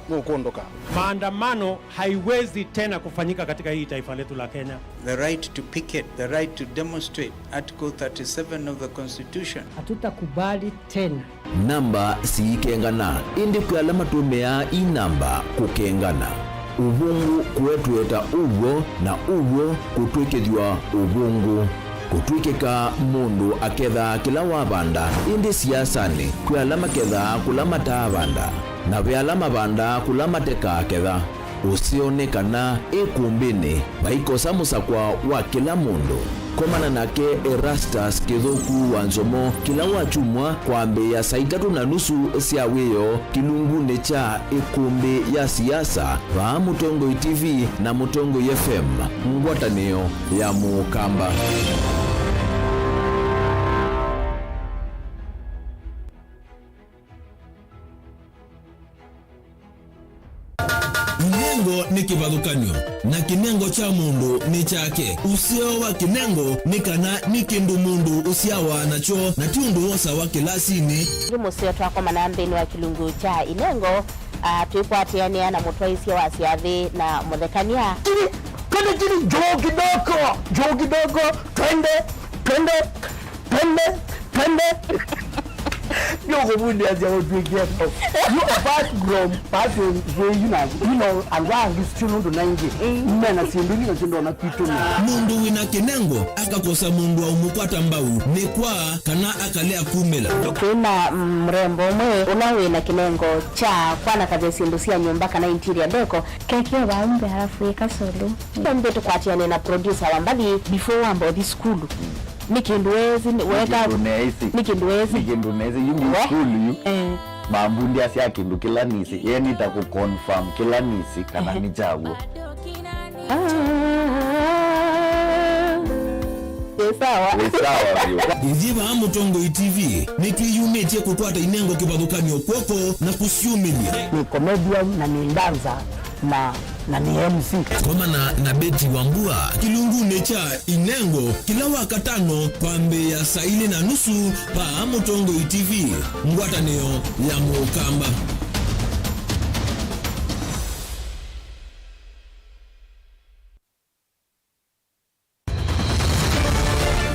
ka. Maandamano haiwezi tena kufanyika katika hii taifa letu la Kenya. The right to picket, the right to demonstrate, Article 37 of the Constitution. Hatutakubali tena. Namba siikengana indi kualama tumea inamba kukengana. Ubungu kuetueta ubwo na ubwo kutwikethwa ubungu. Kutwikeka mundu aketha kila wabanda indi siasani kualama ketha kulamata abanda na bealama banda kulamateka ketha usionekana ikumbini baikosa musakwa wa kila mundu komana nake Erastus Kithuku Wanzomo kila wachumwa kwambe ya saa 3:30 cia wiyo kilungune cha ikumbi ya siasa va Mutongoi TV na Mutongoi FM ngwatanio ya Mukamba. Kinengo ni kivathukanio na kinengo cha mundu ni chake. Usio wa kinengo ni kana ni kindu mundu usiawa nacho na tiundu wosa wa kilasini. Musio twako manambeni wa kilungu cha inengo tuikwatiania na mutwaisia wa siathi na muthekania. Kile joo kidogo twende. Yo bundi aja odwigia. You apart from and why is still ndo nangi. Mena sinduni na sindo na kitu. Mundu wina kinengo akakosa mundu wa umupata mbau ni kwa kana akalea kumela. Kuna mrembo mwe unawe na kinengo cha kwana kaze sindusia nyumba kana interior deco keke waumbe halafu ikasolo. Ndio tukwatiane na producer wambali before wambo di school. Nikinduwezi weka nikinduwezi yungu skulu mambundi asia kindu kila nisi yeni taku confirm kila nisi kana ni jago sawa Njiva Mutongoi TV nikiyumetie kukwata inengo kivathukanio kwoko na kusiumilia. Ni comedian na ni dancer na ni MC. Komana na Betty Wambua kilungune cha inengo kila wakatano kwambe ya saa 4:30 pa Mutongoi TV ngwatanio ya Mukamba.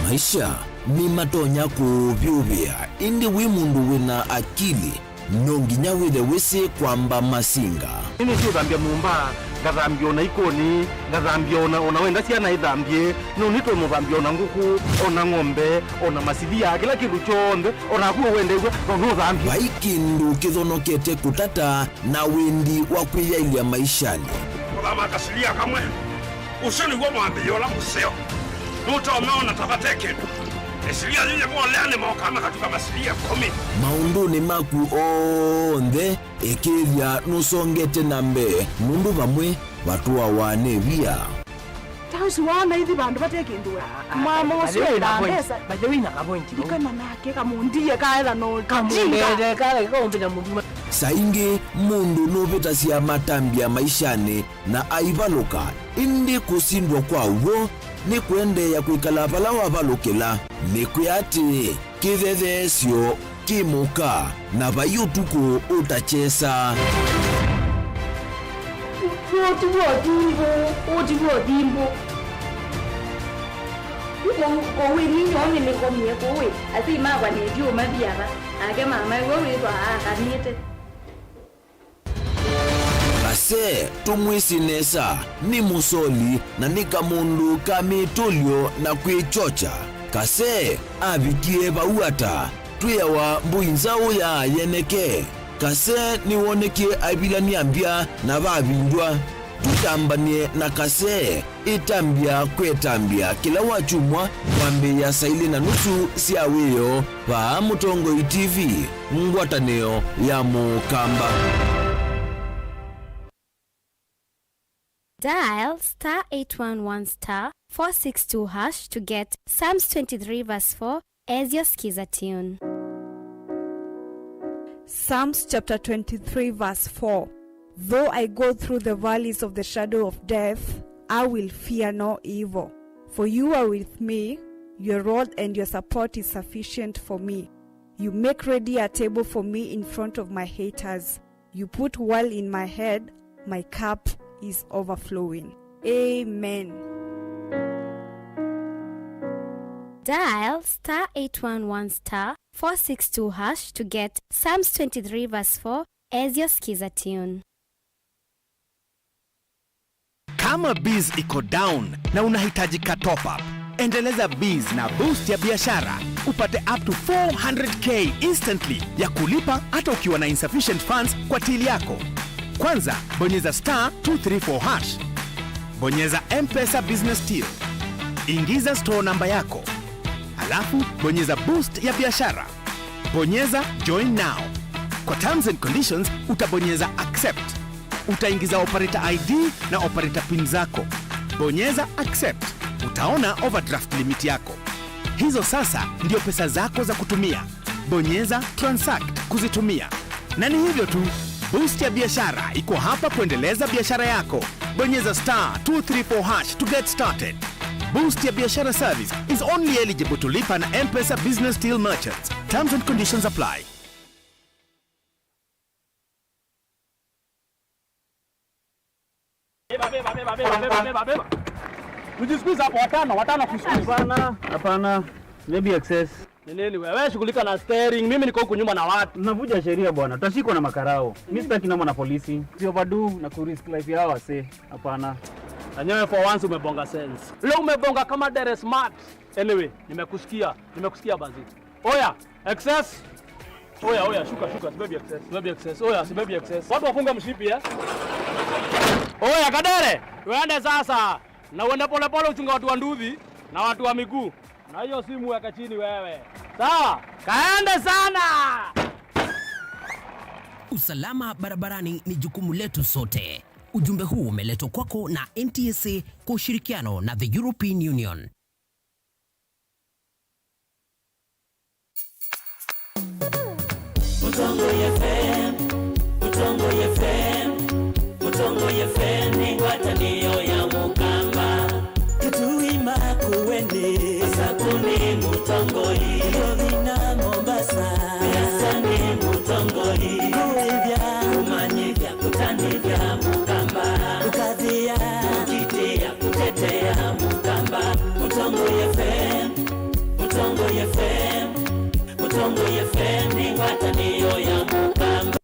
Maisha ni matonya kuvyuvya indi wi mundu wina akili nonginya withe wisi kwamba masinga. Ini sio dhambia mumba ngathambia ona ikoni ngathambia ona wenda ciana ithambie no nitwe muthambia ona nguku ona ng'ombe ona masidia kila kindu chonthe ona kuo wende no thambia vaikindu kithonokete kutata na wendi wa kwiyailia maishani kama kasilia kamwe usoni gwa mwambio la museo nutaomeona tabateke esilia yeye mwaleane mwakama katika masilia 10 maunduni maku onthe ikithia nusongete nambe mundu vamwe vatua wane via tausi wana hithi bandu batekindwe mama usio ndambesa bajewina kapointi dikana nake kamundiye kaela no kamundele kale kombina mundu saingi mundu nuvitasia matambia maishani na aivaluka indi kusindwa kwa uvo ni kuendeya kwikala vala wavalukila ni kuyati kithethesyo kimuka na vayutuku utachesa otivodimbo kowe ninyonye nikomie kowe ati magwa nedio mabiara ake mama wewe twa akanite kase tumwisinesa ni musoli na ni kamundu kamitulyo na kwichocha kase avikie vauata twiyawa mbuinzau ya yeneke kase niwonekie avilaniambia na vavindwa tutambanie na kase itambia kwetambia kila wachumwa kwambe ya saili na nusu siawiyo pa Mutongoi TV ngwataneo ya Mukamba. Dial *811*462# to get Psalms 23 verse 4 as your skiza tune. Psalms chapter 23 verse 4. Though I go through the valleys of the shadow of death, I will fear no evil. For you are with me, your rod and your support is sufficient for me. You make ready a table for me in front of my haters. You put oil in my head, my cup is overflowing. Amen. Dial *811*462# to get Psalms 23 verse 4 as your skiza tune. Kama biz iko down na unahitaji ka top up, endeleza biz na boost ya biashara upate up to 400k instantly ya kulipa hata ukiwa na insufficient funds kwa till yako. Kwanza bonyeza *234#, bonyeza M-Pesa business till, ingiza store number yako, alafu bonyeza boost ya biashara, bonyeza join now. Kwa terms and conditions utabonyeza accept, utaingiza operator ID na operator pin zako, bonyeza accept, utaona overdraft limit yako. Hizo sasa ndio pesa zako za kutumia, bonyeza transact kuzitumia. Na ni hivyo tu, boost ya biashara iko hapa kuendeleza biashara yako. Bonyeza *234# to get started. Boost ya biashara service is only eligible to lipa na M-Pesa business till merchants. Terms and conditions apply. Beba. Ujisqueeze hapo watano kusqueeze. Hapana. Maybe excess. Nini wewe shughulika na steering, mimi niko huko nyuma na watu. Navuja sheria bwana. Tutashikwa na makarao. Mimi sitaki noma na polisi. Sio overdue na ku risk life yao wase. Hapana. Anyewe for once umebonga sense. Leo umebonga kama dere smart. Anyway, nimekusikia bazi. Oya, excess. Oya, shuka, baby excess. Oya, si baby excess. Watu wafunga mshipi Oya Kadere, uende sasa. Na uende pole uchunga watu wa nduthi na watu wa miguu. Na hiyo simu weka chini wewe. Sawa? Kaende sana. Usalama barabarani ni jukumu letu sote. Ujumbe huu umeletwa kwako na NTSA kwa ushirikiano na the European Union. Mutongoi FM ni ngwatanio ya Mukamba. Kituima kuwende Sakuni Mutongoi Rovina Mombasa Yasani Mutongoi Kuivya Kumanyivya Kutanivya Mukamba Ukadhia Ukitia Kutetea Mukamba. Mutongoi FM ni ngwatanio ya Mukamba.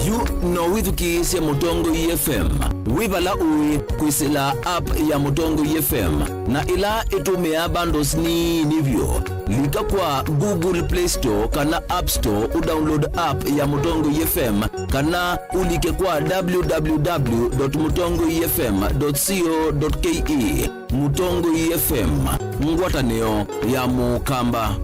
You no withukiisye Mutongo FM wibala ui kwisila app ya Mutongo FM na ila itumia bundles ni nivyo lika kwa Google Play Store kana App Store udownload app ya Mutongo FM kana ulike kwa www.mutongofm.co.ke. Mutongo FM, ngwatanio ya Mukamba.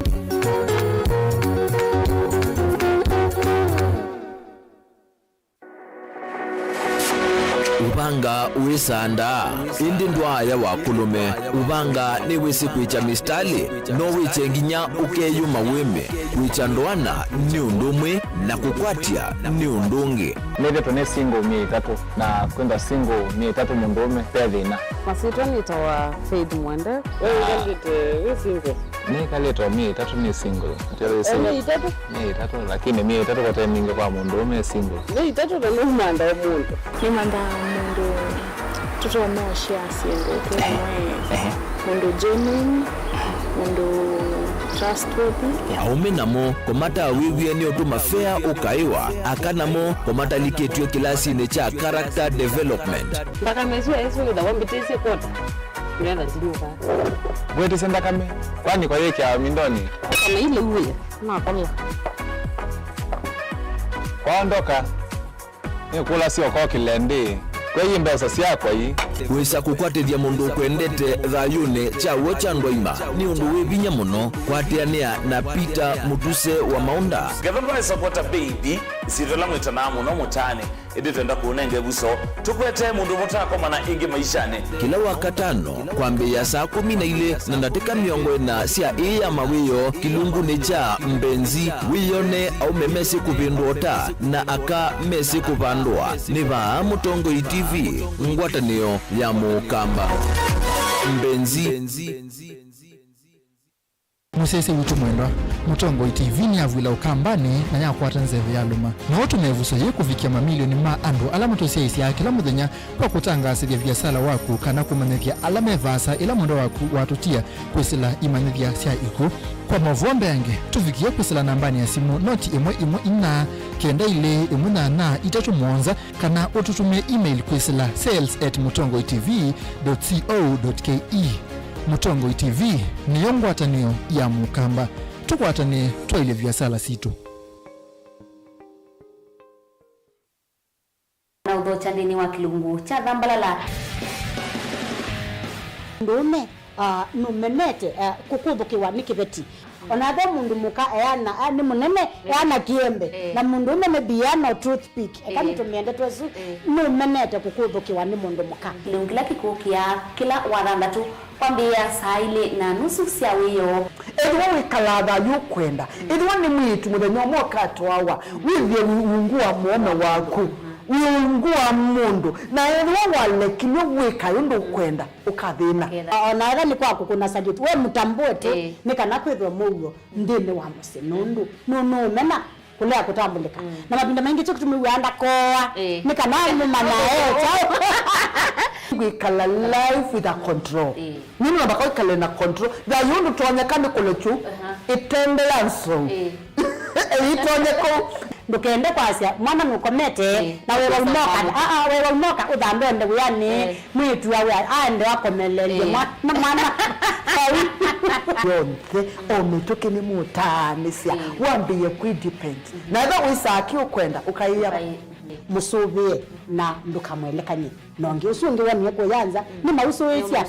Ubanga uisanda indi ndwaya wa kulume ubanga ni wisi kuicha mistali no wiche nginya ukeyuma weme wicha ndwana ni undumwe na kukwatia ni undungi neve tone single 3 na kwenda single 3 mundume pedina masito nitawa Faith Mwende wewe single ni kaleta 3 ni single tele single ni 3 lakini 3 kwa time ninge kwa mundume single ni 3 ndo manda mundu ni manda mundu tuto mashia single kwa mundu genuine mundu trustworthy aume namo komata wiwie ni otuma fair ukaiwa akanamo komata liketwe kilasi ne cha character development mpaka mesu yesu da wambitese kota nenda tinuka wewe senda kame kwani kwa yake ya mindoni kama ile uwe na kama kwaondoka ni kula sio kwa kilende kwa hiyo mbesa si yako hii wesa kukwatithia mundu kwendete thayune cha wocha ndoima ni undu wivinya muno kwatiania na Peter Mutuse wa Maunda Gavana supporter baby sivela mwitana muno mutane indi twenda kuunenge buso tukwete mundu mutako mana ingi maishane kila wakatano kwambia saa 12 na ndatika miongo na sia ya mawiyo kilungu ni cha mbenzi wiyone au memesi kupindota na aka mesi kupandwa ni ba Mutongo TV ngwatanio ya Mukamba mbenzi musese witu mwendwa Mutongo TV ni avwila ukambani na yakwata nzeve ya luma na watu mevuso ye kufikia mamilioni ma andu alama tosiyesi ya kila mudhenya kwa kutangasivya vyasala waku kana kumanevya alama evasa ila mwendo waku watutia kwisila imanevya siya iku kwa mavombe yange tufikia kwisila nambani ya simu noti imwe ina kenda ile imuna na itatu mwonza kana ututumia email kwisila sales@mutongotv.co.ke. Mutongo TV ni yongwatanio ya Mukamba tukwatane twaile vyasala situ na udocha ndini wa kilungu cha dhambalala ndume numenete kukumbukiwa nikibeti onathe mundu muka eana ni munene eana kiembe na mundu nene biano toothpick kama tumiende twesu numenete kukumbukiwa ni mundu muka kila kikukia kila warandatu kwambia saile na nusu sia wiyo edwa wikalaba yukwenda edwa ni mwitu muthenya mwoka twawa wivye ungua muome waku ungua mundu na edwa walekilwe wikayo ndo kwenda ukathina ona era ni kwaku kuna sajiti we mutambue tu nikana kwithwa mugo ndine wa musinundu no mena kulea kutambulika na mapinda mengi tu kutumiwanda koa nikana mumana chao wikala life with a control nini nabaka wikala na control da yundu tuonyekane kulechu itendelanso itonyeko ndukende kwasia mwana nukomete na wewe umoka wewe umoka udambende yani mwitu wa ande wakomelele mwana yonke ometoke ni mutanisia wambie ku depend na eba wisaki ukwenda ukaiya musubie na ndukamwelekanye nonge usunge wani ko yanza ni mausuisia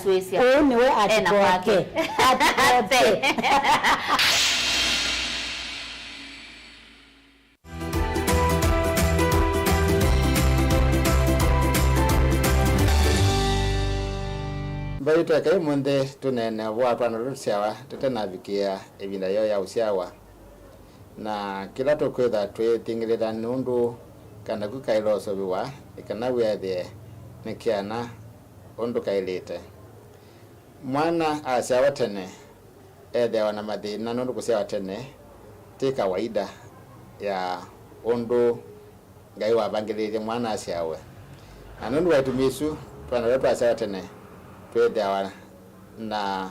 ni we atikoke atikoke Baita kai munde tunene watu anarushawa tutenavikia ebinda yo ya ushawa na kila tokwetha twetingirira nundu kana kukairoso biwa ikana wethe nikiana undu kailite mwana ashawa tene ethe wana mathina nundu kushawa tene ti kawaida ya undu ngai wabangiririe mwana ashawe na nundu watumisu twanaratu ashawa tene twedawa na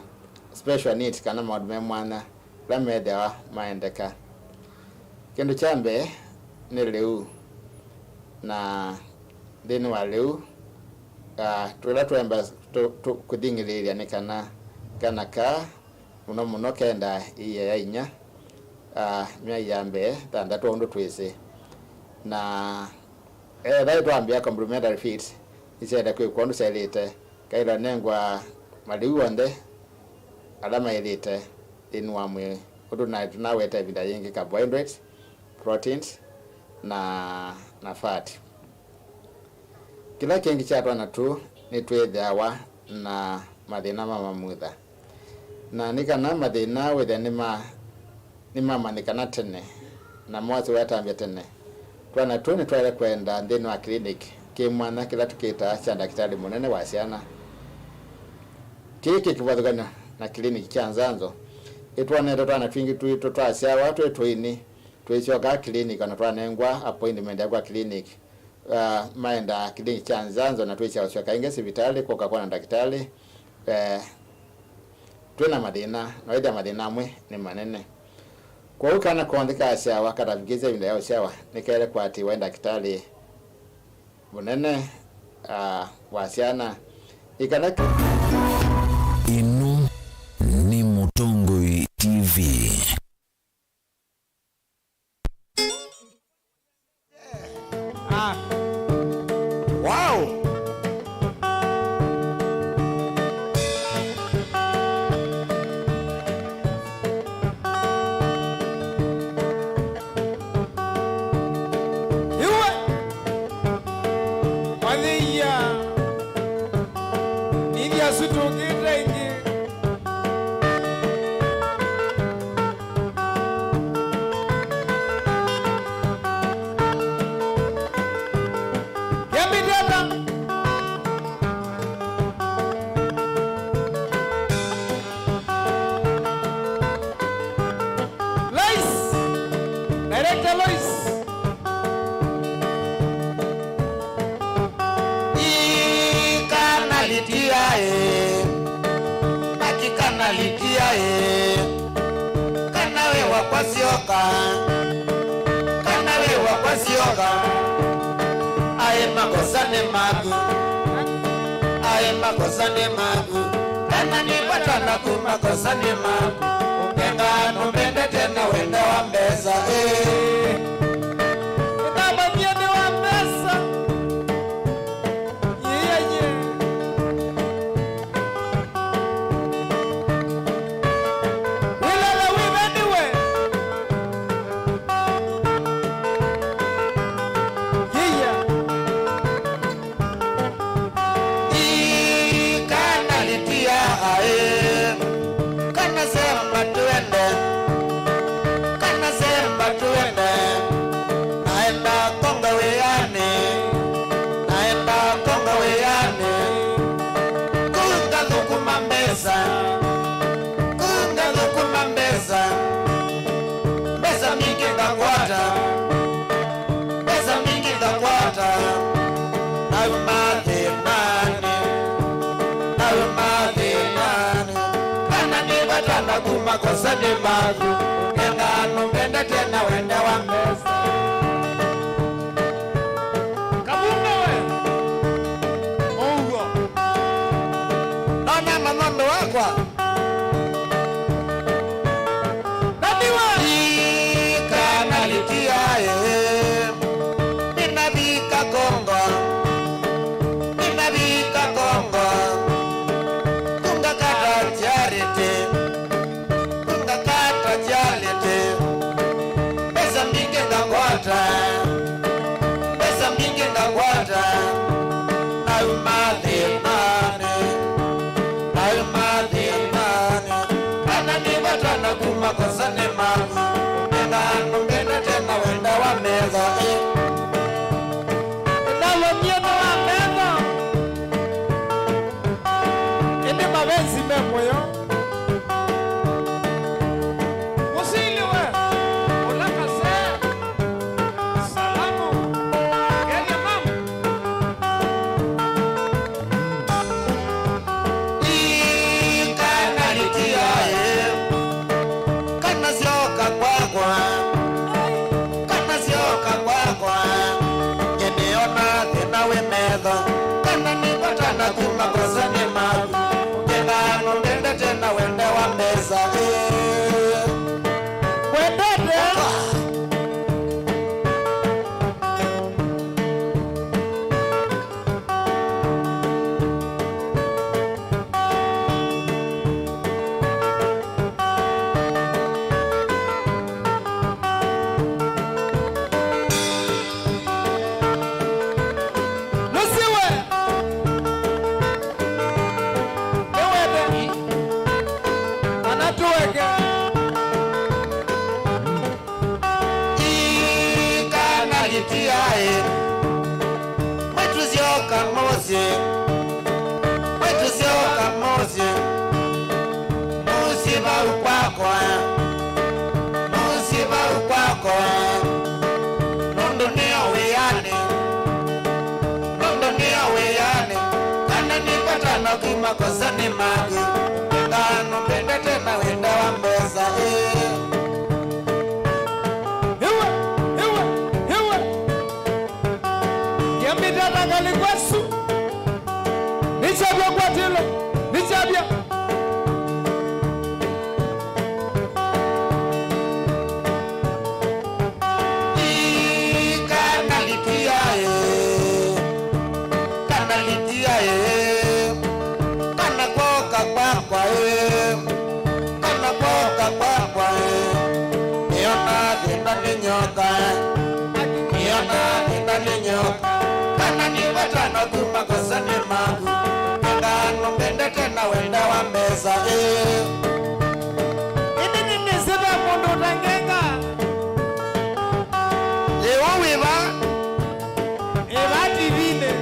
special needs kana maudme mwana lamedawa maendeka kendo chambe ni leu na thini wa riu twira twemba kuthingiriria ni kana ka muno kenda iye ya inya myai ya mbee thandatu undu twisi na thai twambia complementary feeds icenda kwi kwandu selite kaira nengwa maliu onthe ala mailite thini wa mwili undu tunaweta vinda yingi carbohydrates, proteins na fat. Kila kingi cha twana tu ni twethawa na mathina mamamutha na nikana mathina wethe ni mamanikana tene na mwasi wetambia tene twana tu ni twale kwenda thini wa clinic kimwana kila tukita cha daktari munene wa ciana kiki kivathugana na clinic cha Nzanzo itwaneta twana twingi tu twacia watu twini twicoka clinic na twanengwa appointment ya clinic maenda clinic cha Nzanzo na twicoka inge hospitali kwa na daktari twina mathina na wetha mathina amwe ni manene kwa ukana kuandika cia wakata vigize vinda yao ciawa nikere kwa ati wenda daktari munene wa ciana ikana inu ni Mutongoi TV. Wow. Kana sio kumakosa ni magu Kengano mbende tena wende wa meza Wendete Makosa ni magu Kengano mbende tena wenda wa mbeza Hewa Yambita nagali kwesu Nichabia kwa tilo Nichabia Kana ni watano kumakosa ni magu Kengano mbende tena wenda wa meza Ini nini sida mundu tangenga Ewa wiba Ewa divine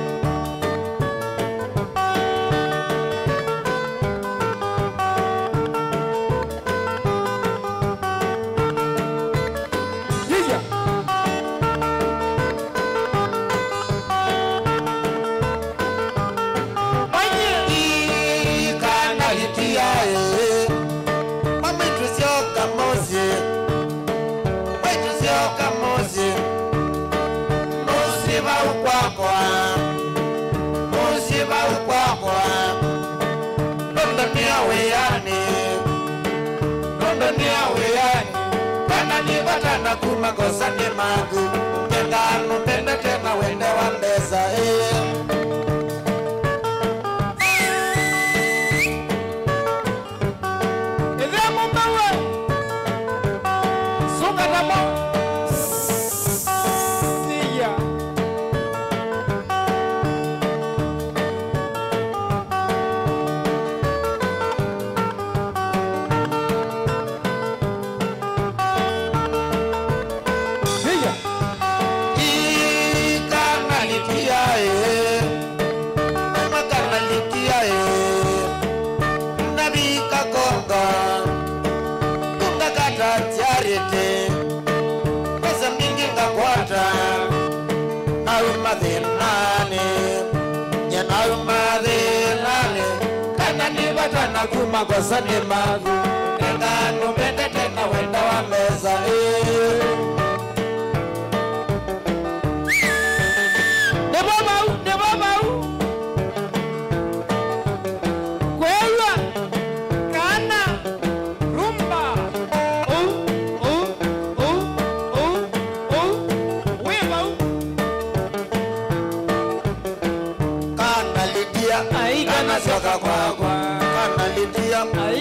Kana kumakosa ni magu Kengano mbende tena wende wa mbeza Eze mumbawe Suka tamo Siya Kana kumakosa ni magu Kengano mbende tena wenda wa meza Nebabau Kwela Kana Rumba Webau Kana lidia Kana soka kwa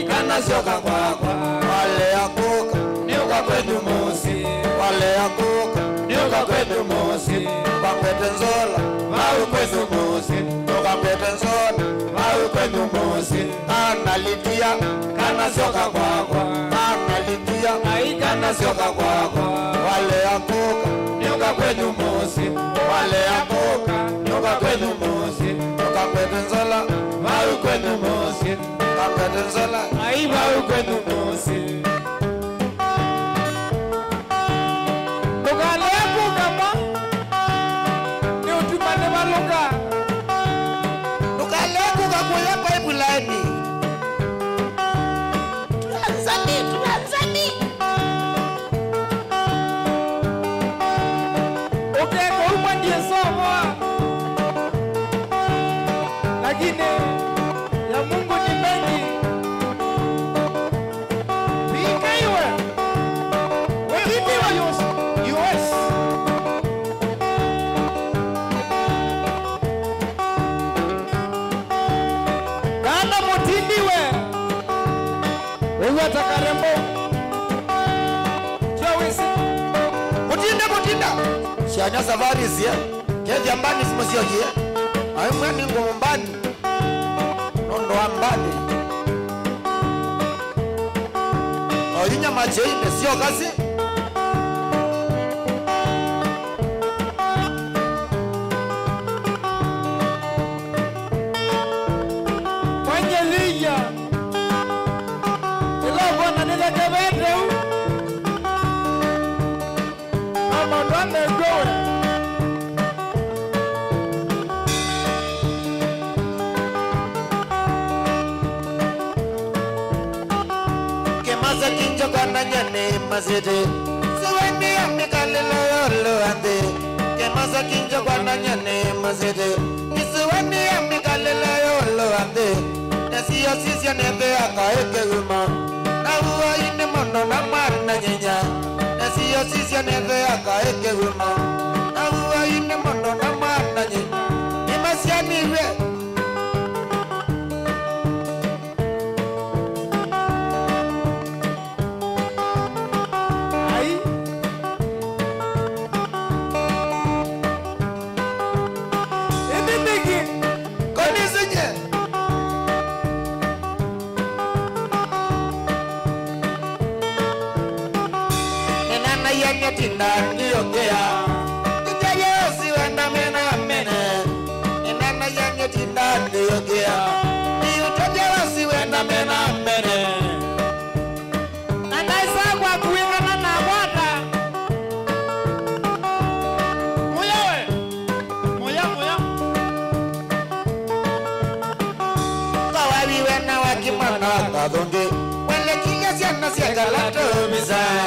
Kana soka kwakwa Wale ya kuka Niuka kwetu musi Wale ya kuka Niuka kwetu musi Kwa kwete nzola Mau kwetu musi Niuka kwete nzola Mau kwetu musi Kana lidia Kana soka kwakwa Kana lidia Kana soka kwakwa Wale ya kuka Niuka kwetu musi Wale ya kuka Niuka kwetu musi Niuka kwete nzola Mau kwetu musi Kakadenzala aiba ukwenu musi Tukale kugama Ni utumane maluka Tukale kugakuya pipeline Tuanzani Okay, kwa umwa ndiye somo lakini ya Mungu ni mengi. Vikaiwe wewe US kana mutindiwe wewe atakarembo chawisi mutinda sianya safari sia kedi ambani simosio kia ayo mwani ngombani nondo ambani oyinya macheine sio kasi mwenye liya ila wana nilekebete mama ndwane gowe kemaza kinjo kana nyane mazete suwende amikalelo yolo ande kemaza kinjo kana nyane mazete suwende amikalelo yolo ande nasiyo sisi anende akaeke uma na uwa ine mono na marna nyenya nasiyo sisi anende akaeke uma na uwa ine mono na marna nyenya imasianiwe tinda ndiongea Nitaye usiwenda mena mene Inana yange tinda ndiongea Niutaje usiwenda mena mene Nanaisa kwa kuingana na wata Muyawe Muya Kawawi wena wakimana kadonge Wale kinga siana siagalato misaya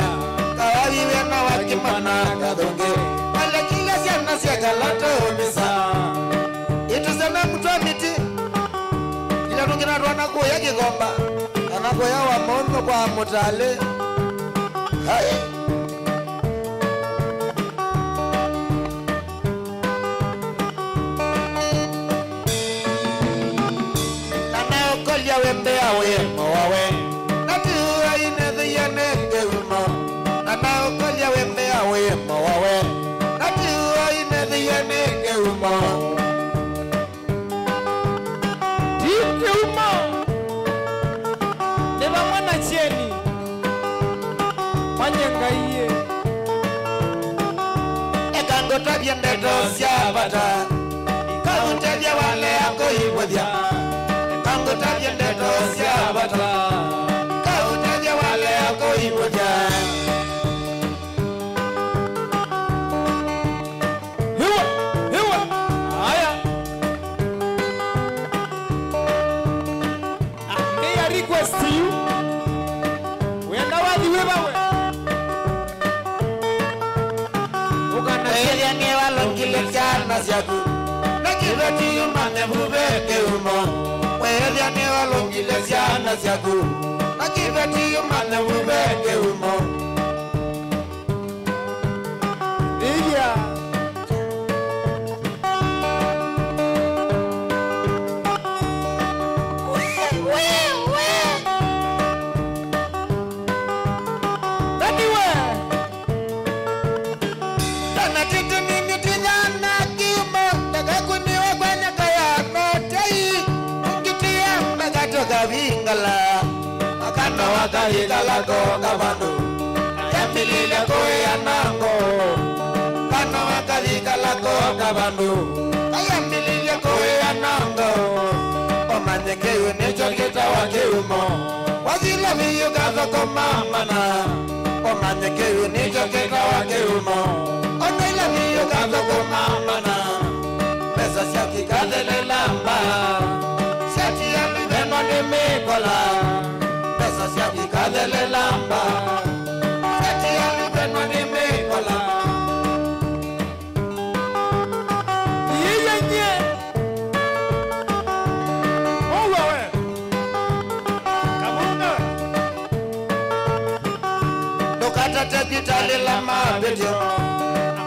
Kawawi wena wakimana kadonge Wale kila siana siagalato misa Itusana kutua miti Ila tungina ruana kuya kigomba Anakuya wa mono kwa mutale Hai Nana okolia wembe awe mwawe Nati uwa inedhi yanenge umo Nana okolia wembe awe mwawe Nati uwa inedhi yanenge umo Dike umo Neba mwana cheni Manyenga iye Ekango tabia ndeto siya bata Kauntedia wale yako ibodya Ekango tabia ndeto siya bata Kauntedia wale yako ibodya Hiwa Aya May I request you Wenda wadi webawe Elia ni walongile chana siyaku Nakibeti yumane bubeke umo Elia ni walongile chana siyaku Nakibeti yumane bubeke umo Elia Vingala akana wakahigala ko kabando yamilile ko yanango kana wakahigala ko kabando yamilile ko yanango omanyeke yone choketa wake umo wazila biyo kaza ko mamana omanyeke yone choketa wake umo onaila biyo kaza ko mamana pesa shaki kadele lamba Mikola Pesa siaki kadele lamba Seti alipeno ni Mikola Iye nye hospitali la mabetio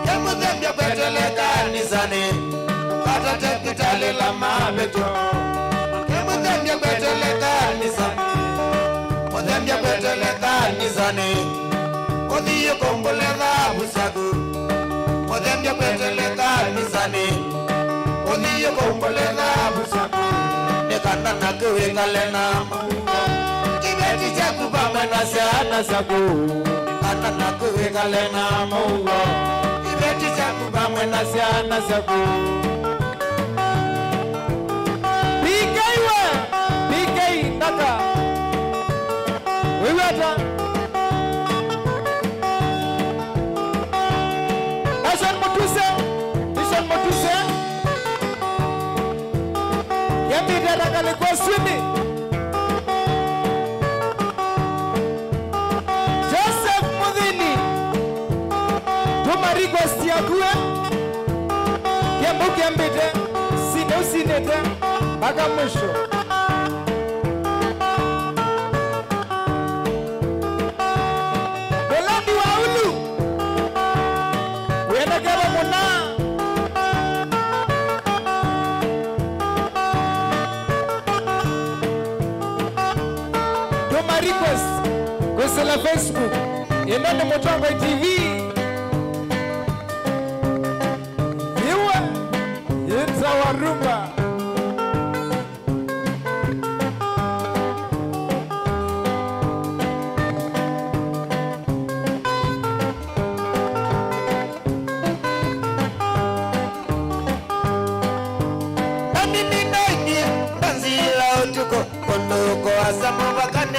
Kemudhembia kwetele kanisani Kata hospitali la mabetio Kemudhembia kwetele kanisani Mudhembia kwetele kanisani Odhiyo kongole dhabu sagu Mudhembia kwetele kanisani Odhiyo kongole dhabu sagu Nekana nakuwe kalenama Kibeti chaku pamena sana sagu Kana nakuwe kalenama Kibeti chaku pamena sana sagu PK Naka wewe hata Nation Motuse Yambi dada alikuwa swimi Joseph Mudhini Tuma request yakue Kembu kembite Sine usinete Baka mwisho Belandi wa ulu Wena keba muna Tuma request Kusela Facebook Yendani Mutongo TV Iwa Yinza warumba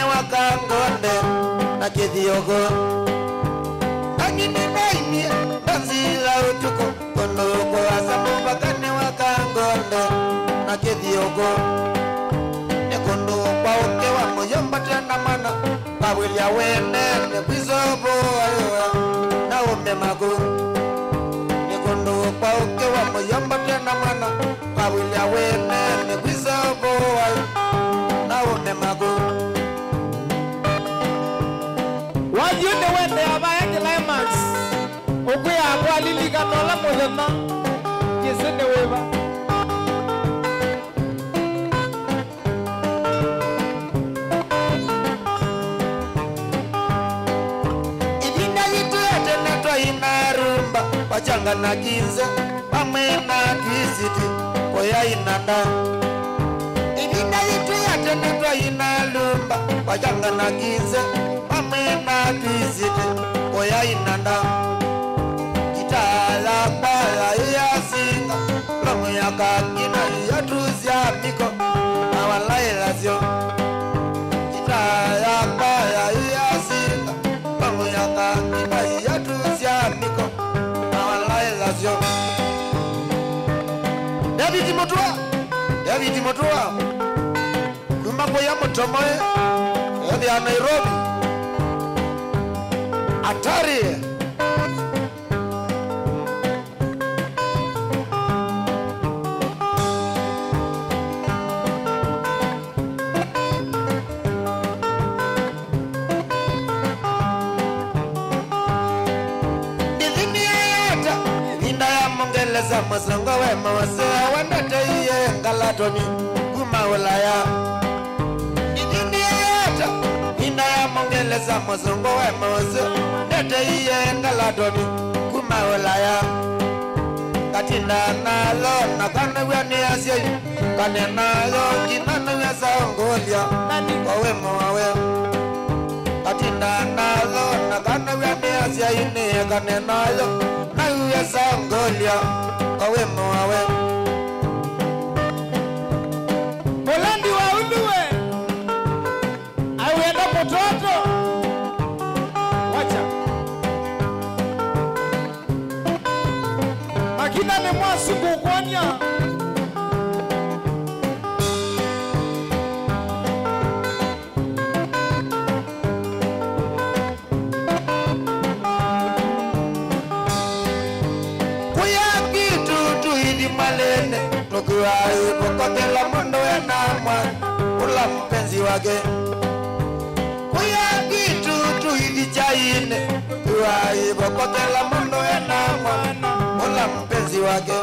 Wakangonde na kidiogo Angini naini Tanzila utuko Kondoko asamu wakane wakangonde na kidiogo Nekondo kwa uke wa moyomba tena mana Kawili ya wene Nekwizobo ayoa Na ume magu Nekondo kwa uke wa moyomba tena mana Kawili ya wene Nekwizobo ayoa Na ume magu Wajune wende abaye climax Okuya akwa lili kanola mohema Yesende weba Idina yitu yote netwa inarumba Wachanga na kinze Pamena twisiti Koya inanda Idina yitu yote netwa inarumba Wachanga na kinze Pamena twisiti Koya inanda Kitala bala iya singa Lomu ya kakina iya tuzia miko Awalaila zio Kitala bala iya singa Lomu ya kakina iya tuzia miko Awalaila zio David Mutua Kumambo ya Mutomoe Yadhi ya Nairobi Atari Nidhini ayata Ninda ya mongeleza Masongo wema wasea Wandata iye ngalatoni Kuma ulaya Nidhini ayata Ninda ya mongeleza Masongo wema wasea Wandata iye ngalatoni Kuma ulaya Katinda nalo Nakana wani asya Kane nalo Kinana wesa ongolia Kwa wema wawe Katinda nalo Nakana wani asya Ine kane nalo Na wesa ongolia Kwa wema wawe Bolandi wa uluwe Awenda mototo Wacha Makina ni mwasungu kwanya Malene Nukuwai Pokotela mondo ya namwa Ula mpenzi wake Kuya kitu tuhi chaine tuai bokotela mundo enamwa mola mpenzi wake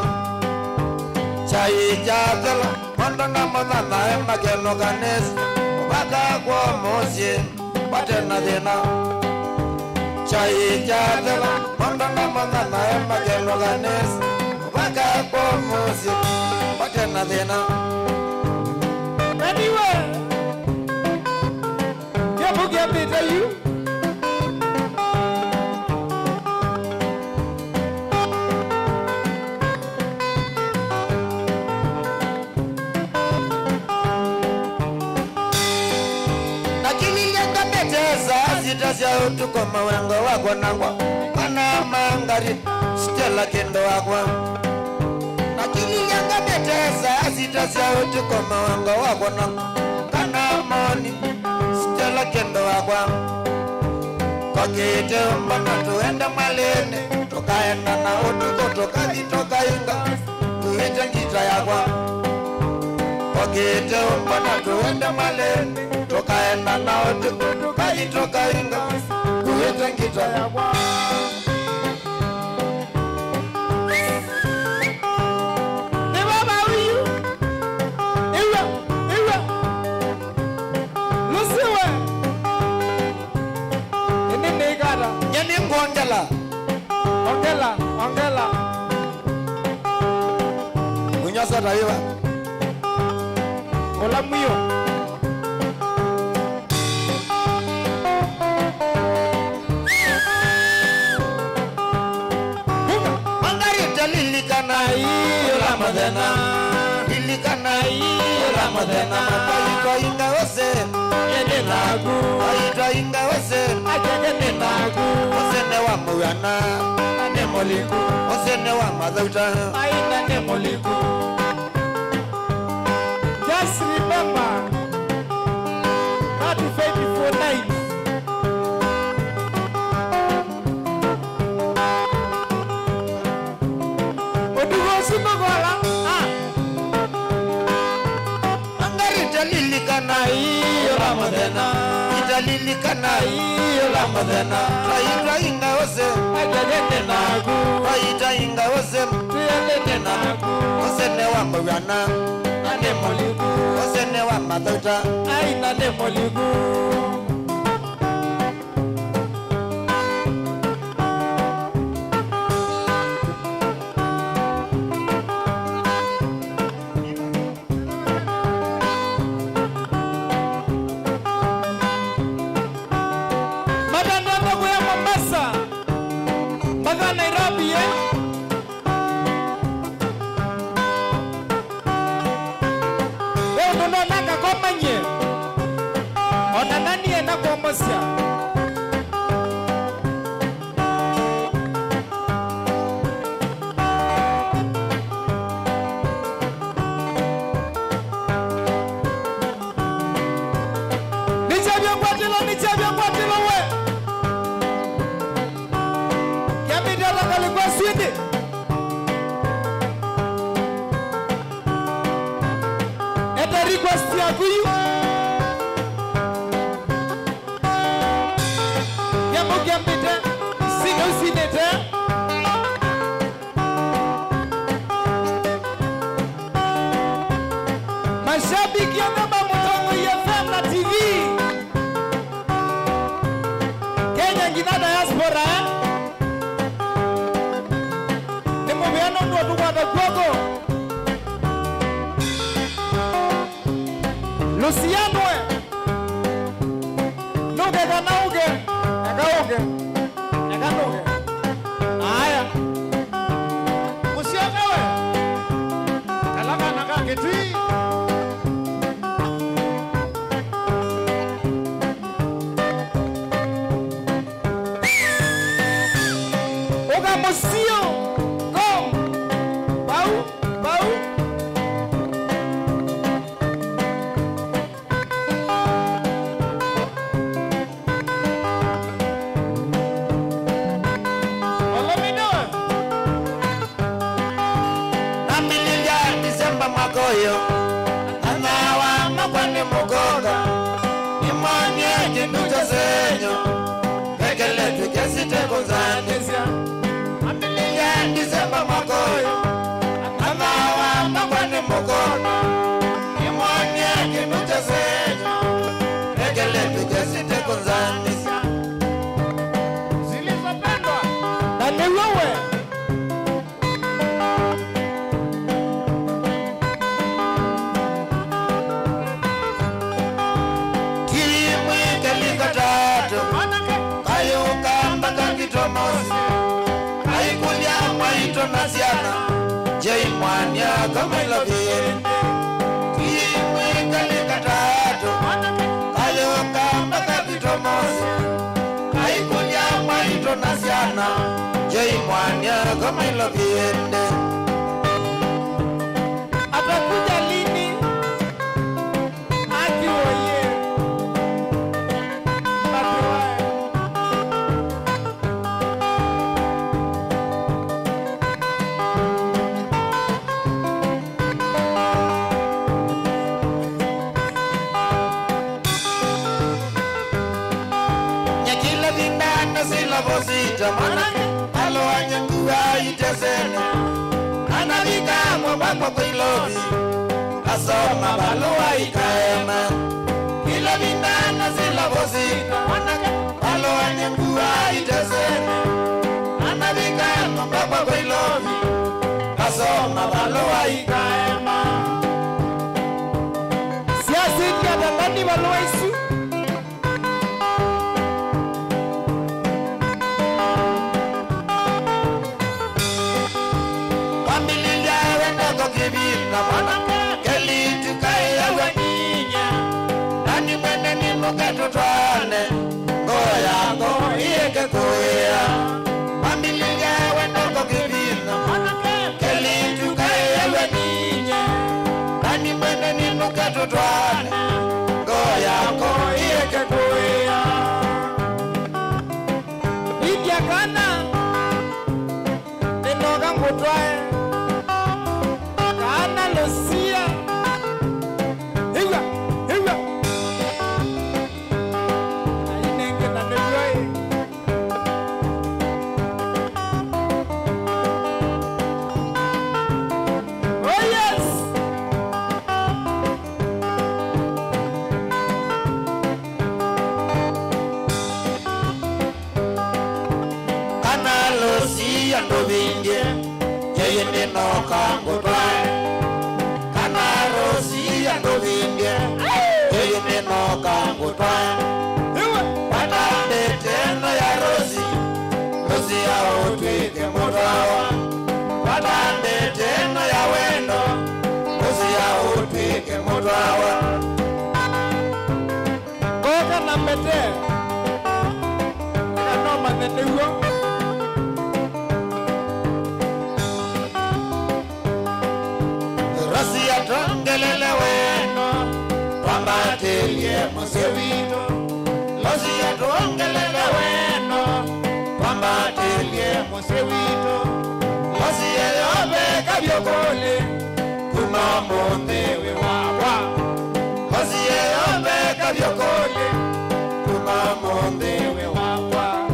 chai jatela mondo na mama mageno ganes baka kwa mosie batena dena chai jatela mondo na mama mageno ganes baka kwa mosie batena dena anyway get me to you. Zitasia utuko mawengo wako nangwa Kana mangari Stella kendo wakwa Nakili yanga betesa Zitasia utuko mawengo wako nangwa Kana moni Stella kendo wakwa Kokite mbana tuenda malene Tokaenda na utuko tokazi toka inga Kuhita ngita yakwa Kokite mbana tuenda malene Tokaenda na utuko tokazi toka inga Kuhita ngita yakwa Ongela Munyasa taiwa Ola muyo Mangari talilikana iyo Ramadana Lilikana iyo Ramadana Paitwa inga wase Yede nagu Paitwa inga wase Ajede nagu Wasene wa mwana Nemoliku, osene wa madauta aina nemoliku. Just remember that faithful night. Odugo sinogola Angari talilikana iyo Ramadana Italilikana iyo Ramadana Trainga inga ose Ajagende nagu Waita inga ose Tuyagende nagu Osene wa mwana Nane moligu Osene wa madauta Aina ne moligu Nairobi Wewe naka komanye Ona nani ena komosya Nichabia kwatilo we Kiamidala kalikuwa swindi Eta request ya kuyu Kiambite Sino usinete Mashabiki ya Baba Mutongo FM na TV Kenya ngina diaspora Nimuviano ndo tukwada kwako Luciano Nuke kanauke Nakauke Nakanuke Aya Musianewe Kalaka nakaketui Oga Musio Go Bau Bau Magoyo Anawa makwani mugonga Imanye jinuja senyo kunzanisya ambililia Disemba makoyo anawa mangwani mukono imwanye kinucha senyo egele tujesite kunzanisya zilizopendwa na ni wewe. Jai mwanya kama ilovie Timwe kalika tatu Kayo kamba kapitomosi Kaikulia mwaito nasiana Jai mwanya kama ilovie Atakuja lini Aki oye Vosita manake alo anyangua itesene anavika mwamwa kwilovi asoma balua ikaema kila vindana zila vosita manake alo anyangua itesene anavika mwamwa kwilovi asoma balua ikaema siasi kia dambani balua isu Tutwane goya go ieke kuya familia wendo kibina keli tukaye weninya nani mwene ni muka tutwane goya go ieke kuya idia kana enoga ngutwae kana losia hiwa Goga na mete Kano manenegwa Rasia tongelele weno Pambatelie musevito Rasia tongelele weno Pambatelie musevito Rasia yobe kabyokole Kumamondewe wawa Rasia yobe kabyokole Kumamondewe wawa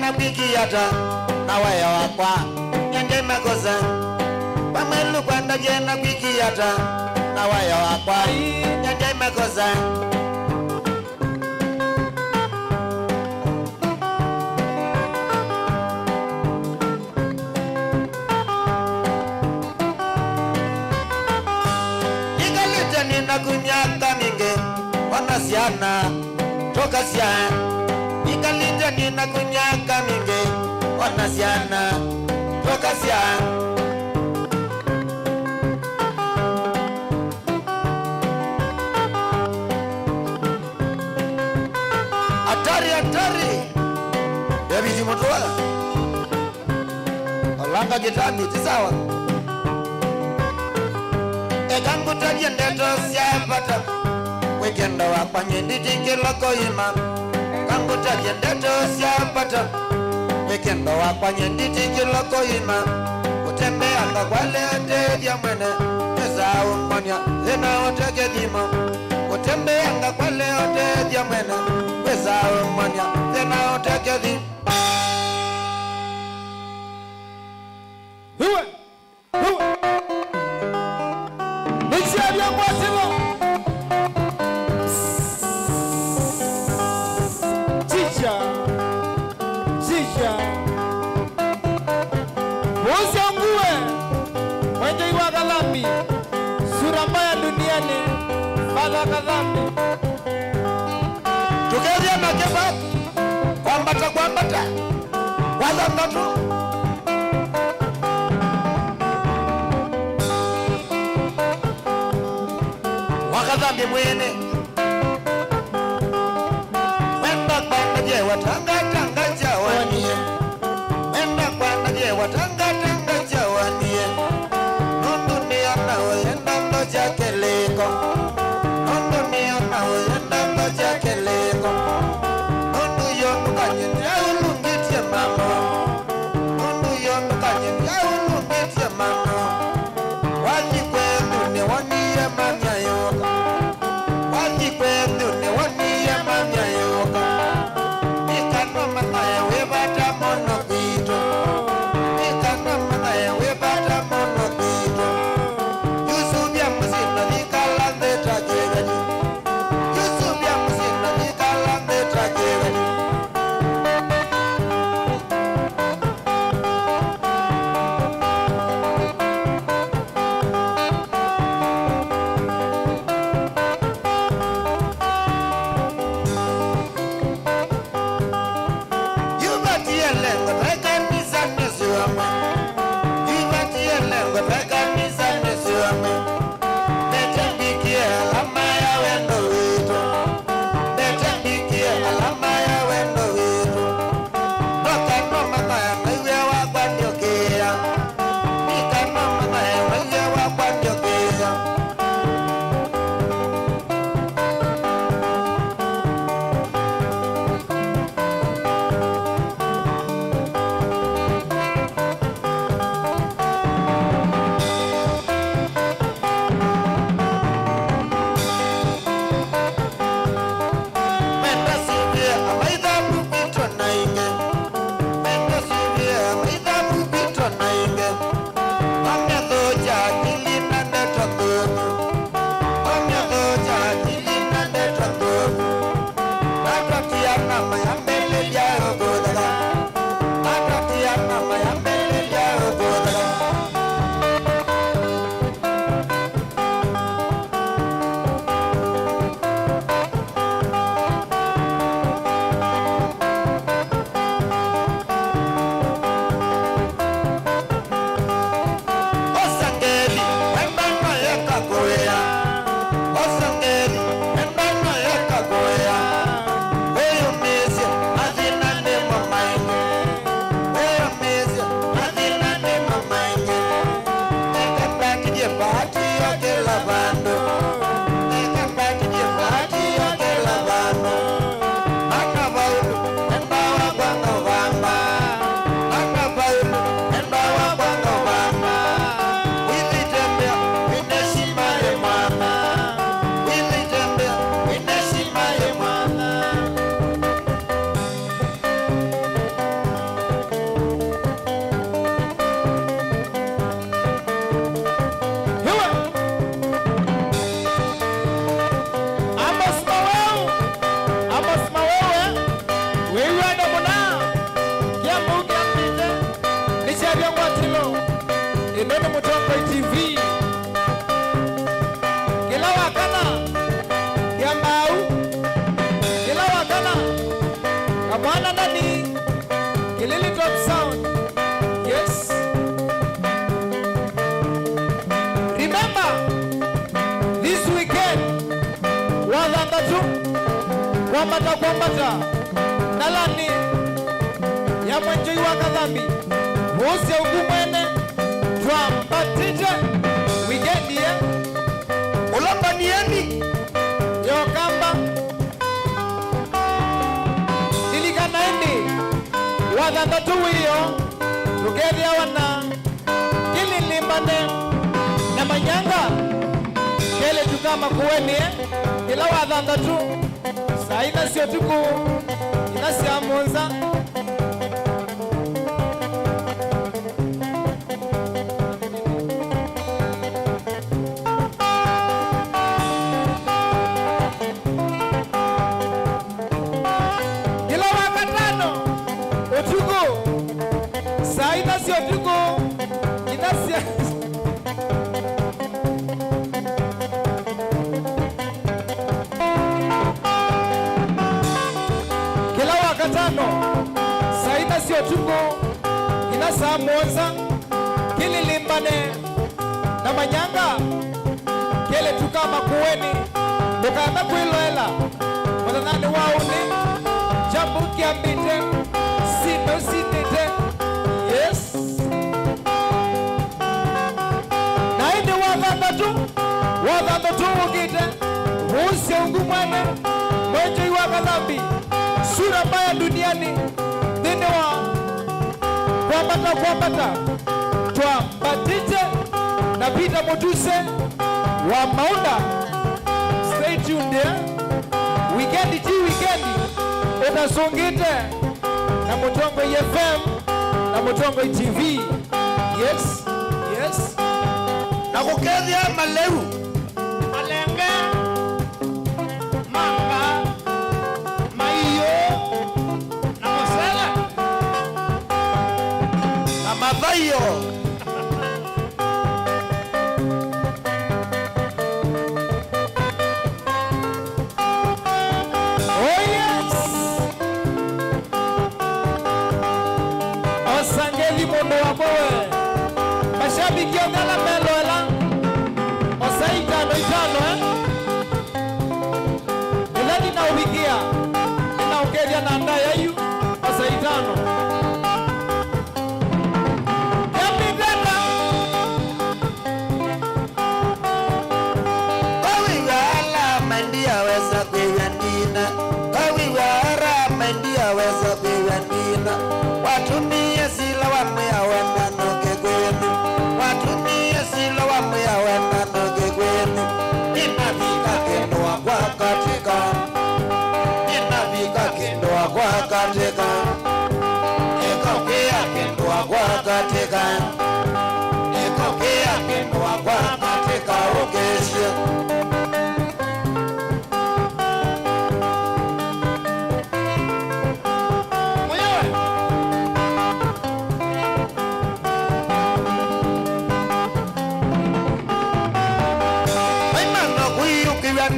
jena kwikiata na waya wakwa nyende makosa pamelu kwenda jena kwikiata na waya wakwa nyende makosa nikalita nina kunyaka minge wanasiana toka sia nikalita nina kunyaka minge wanasiana toka sia hatari ya biji motoa alanga getani tisawa egangu tajia ndeto siapata wekenda wakanye nditikiloko ima gangu tajia ndeto siapata wekenda wakanye nditikiloko ima utembeanga kwale atevya mwene meza umanya zena oteke dhima utembeanga kwale atevya mwene meza umanya zena oteke dhima tukezia makeba kwambata wazanga tu wakadhambi mwene wenda kwanda je watanga jawanie wenda kwanda je watanga jawanie nundu ni anawe enda ngoja keleko nundu ni anawe enda ngoja keleko nundu yonu kanyeni aulungitie mama nundu yonu kanyeni aulungitie mama waji kwenu ni waniye manya yoka waji kwenu ni waniye manya yoka ikano manaya webata mono kwito ikano manaya webata mono kwito yusubia musina nikala ndeta jegani yusubia musina nikala ndeta jegani kila wakana Yambau kila wakana Kamwana nani Kilili Top Sound. Yes. Remember this weekend wadhanda tu kwambata nalani ya mwenjoi wa kadhambi husi ya ugumwene twambatije weekend ye ulamba nieni yokamba nilikana endi wadhanda tu wiyo tukethia wana kililimbane na manyanga kele tukama kuweni ila wadhanda tu saina sio tuku inasia monza ila wakatano utuku saina sio tuku inasia tano saina sio tuko inasa monza kililimbane na manyanga kele tukama kuweni mukama kuiloela mwananani wauni jambu kiambite sino sinite. Yes naende wadhanda tu ukite husi ungumwane mwenjoi wa kadhambi sura mbaya duniani dhini wa kwambata twambatije na Peter Mutuse wa Maunda. Stay tuned there. Weekend utasungite na Mutongo FM na Mutongo TV. Yes na kukethia maleu malenge manga maiyo na masala na mavayo oh yes osangeli mondo wakowe mashabiki ongala meloela osaitano eleni na ubikia inaongelia na anda yayu osaitano yamigana kawiwala mandia weza kuyandina kawiwara mandia weza kuyandina watumie sila wamea wenda noke kwenu watumie sila wamea wenda noke kwenu inavika kendo wakwa katika inavika kendo wakwa katika ikokea kendo wakwa katika ikokea kendo wakwa katika ukeshe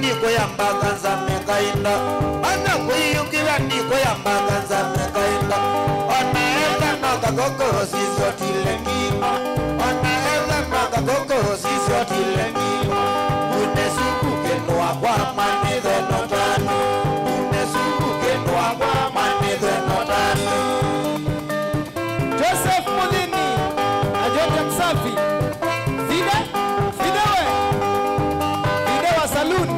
niko ya mbaganza mekainda ana kuyukiwa niko ya mbaganza mekainda onaenda noka koko sisio tilengima onaenda noka koko sisio tilengima unesuku kenwa kwa manithe notano unesuku kenwa kwa manithe notano Joseph Mudini Ajoja Msafi Fide wa saloon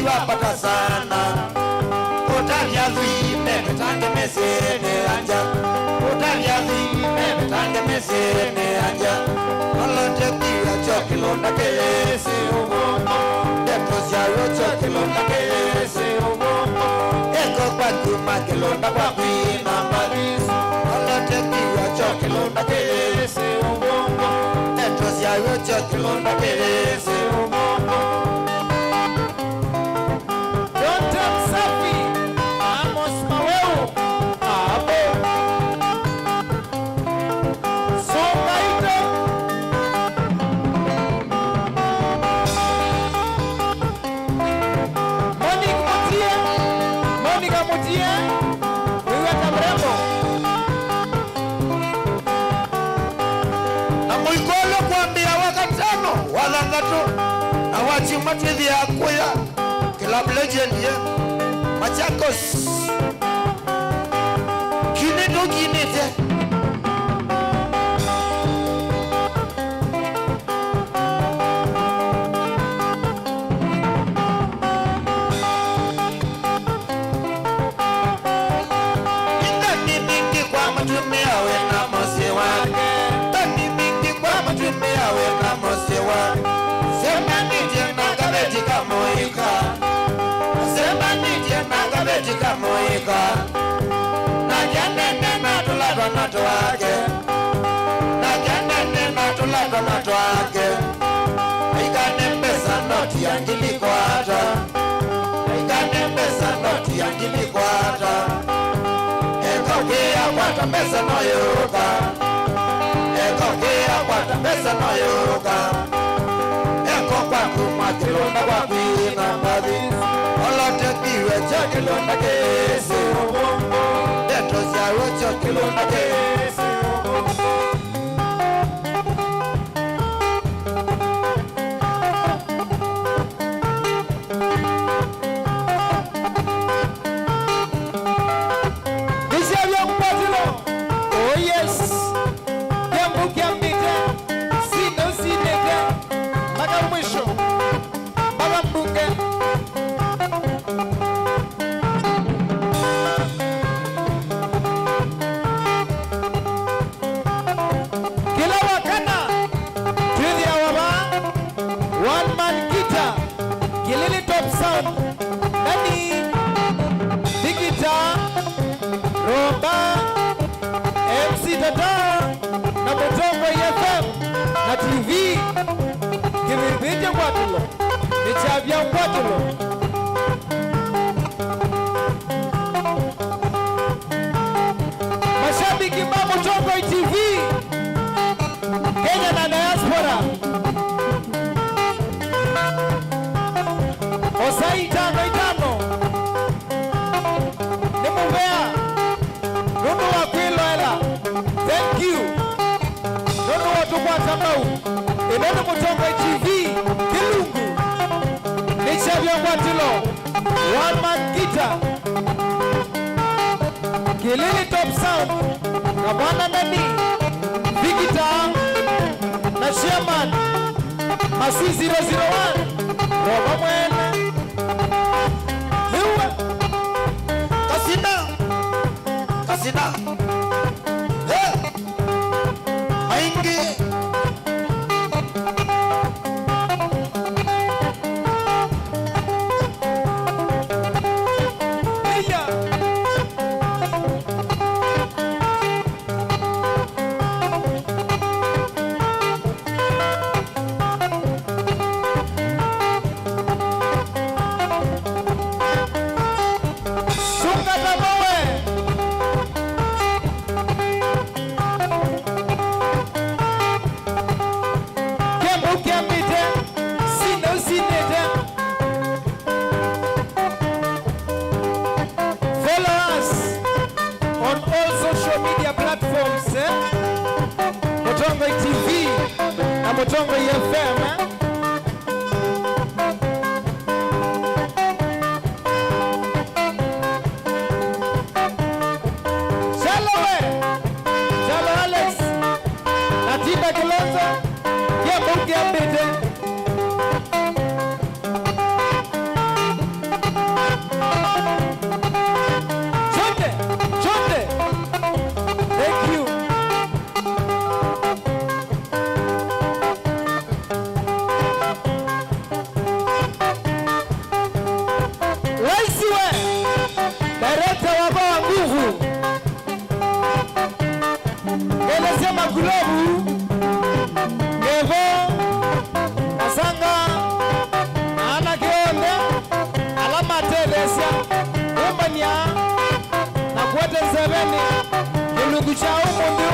wapata sana utalia dhuime metange mesere ne anja utalia dhuime metange kelese ne anja olote kia chokilonda kelese ubongo Detos ya yo chokilonda kelese ubongo Eko kwa kuma kilonda kwa kwina mbadis olote kia chokilonda kelese ubongo Detos ya yo chokilonda kelese ubongo Dr. Msafi Amos Maweu Abo Songaito Monica Mutie Wiweta Mrembo na muikolo kuambia wakatano walangatu na wachimatithi ya kuya Club Legend ya Machakos Kineto kinete Ndani mingi kwa matumia wena mose wake Ndani mingi kwa matumia wena mose wake Sema nije na gabeji kamoika Sema nije na gabeji kamoika Na janene na tulako nato wake Na janene na tulako nato wake Ikane mbesa noti ya ngiliko hata Ikane mbesa noti ya ngiliko hata Eko kia kwata mbesa no yuka Eko kia kwata mbesa no yuka Eko kwa kuma kilonda kwa kwina mbadi Olote kiwe cha kilonda kese Deto za rocho kilonda kese Nishavya mpatilo Oh yes Jambu kiambite Sino sineke Maka mwisho Maka mbunge Kila wakana Tuthi ya waba One man guitar Kilili top sound Nani Digita Roba MC Tata Na Mutongo FM Na TV Kivipite Kwatulo Nichavya Kwatulo Mashabiki ma Mutongo TV Kenya na diaspora Osai itano Nimuvea Nunu wa Kwiloela Thank you Nunu wa Tukwata Mau Inonu Mutongo TV Kilungu Nishavya Kwatilo One man guitar Kilili top sound Kabana Nani Vigita Na Sherman Masi 001 Roba Mwene Liwe Kasina Kasina Aingi Sunga Tabawe Kembu Kembite Sino Sinete Follow us on all social media platforms Mutongo TV na Mutongo FM Chalo Alex Natina Kilonzo Kembu Kembite Chonde Thank you seveni. Mulugu cha umundu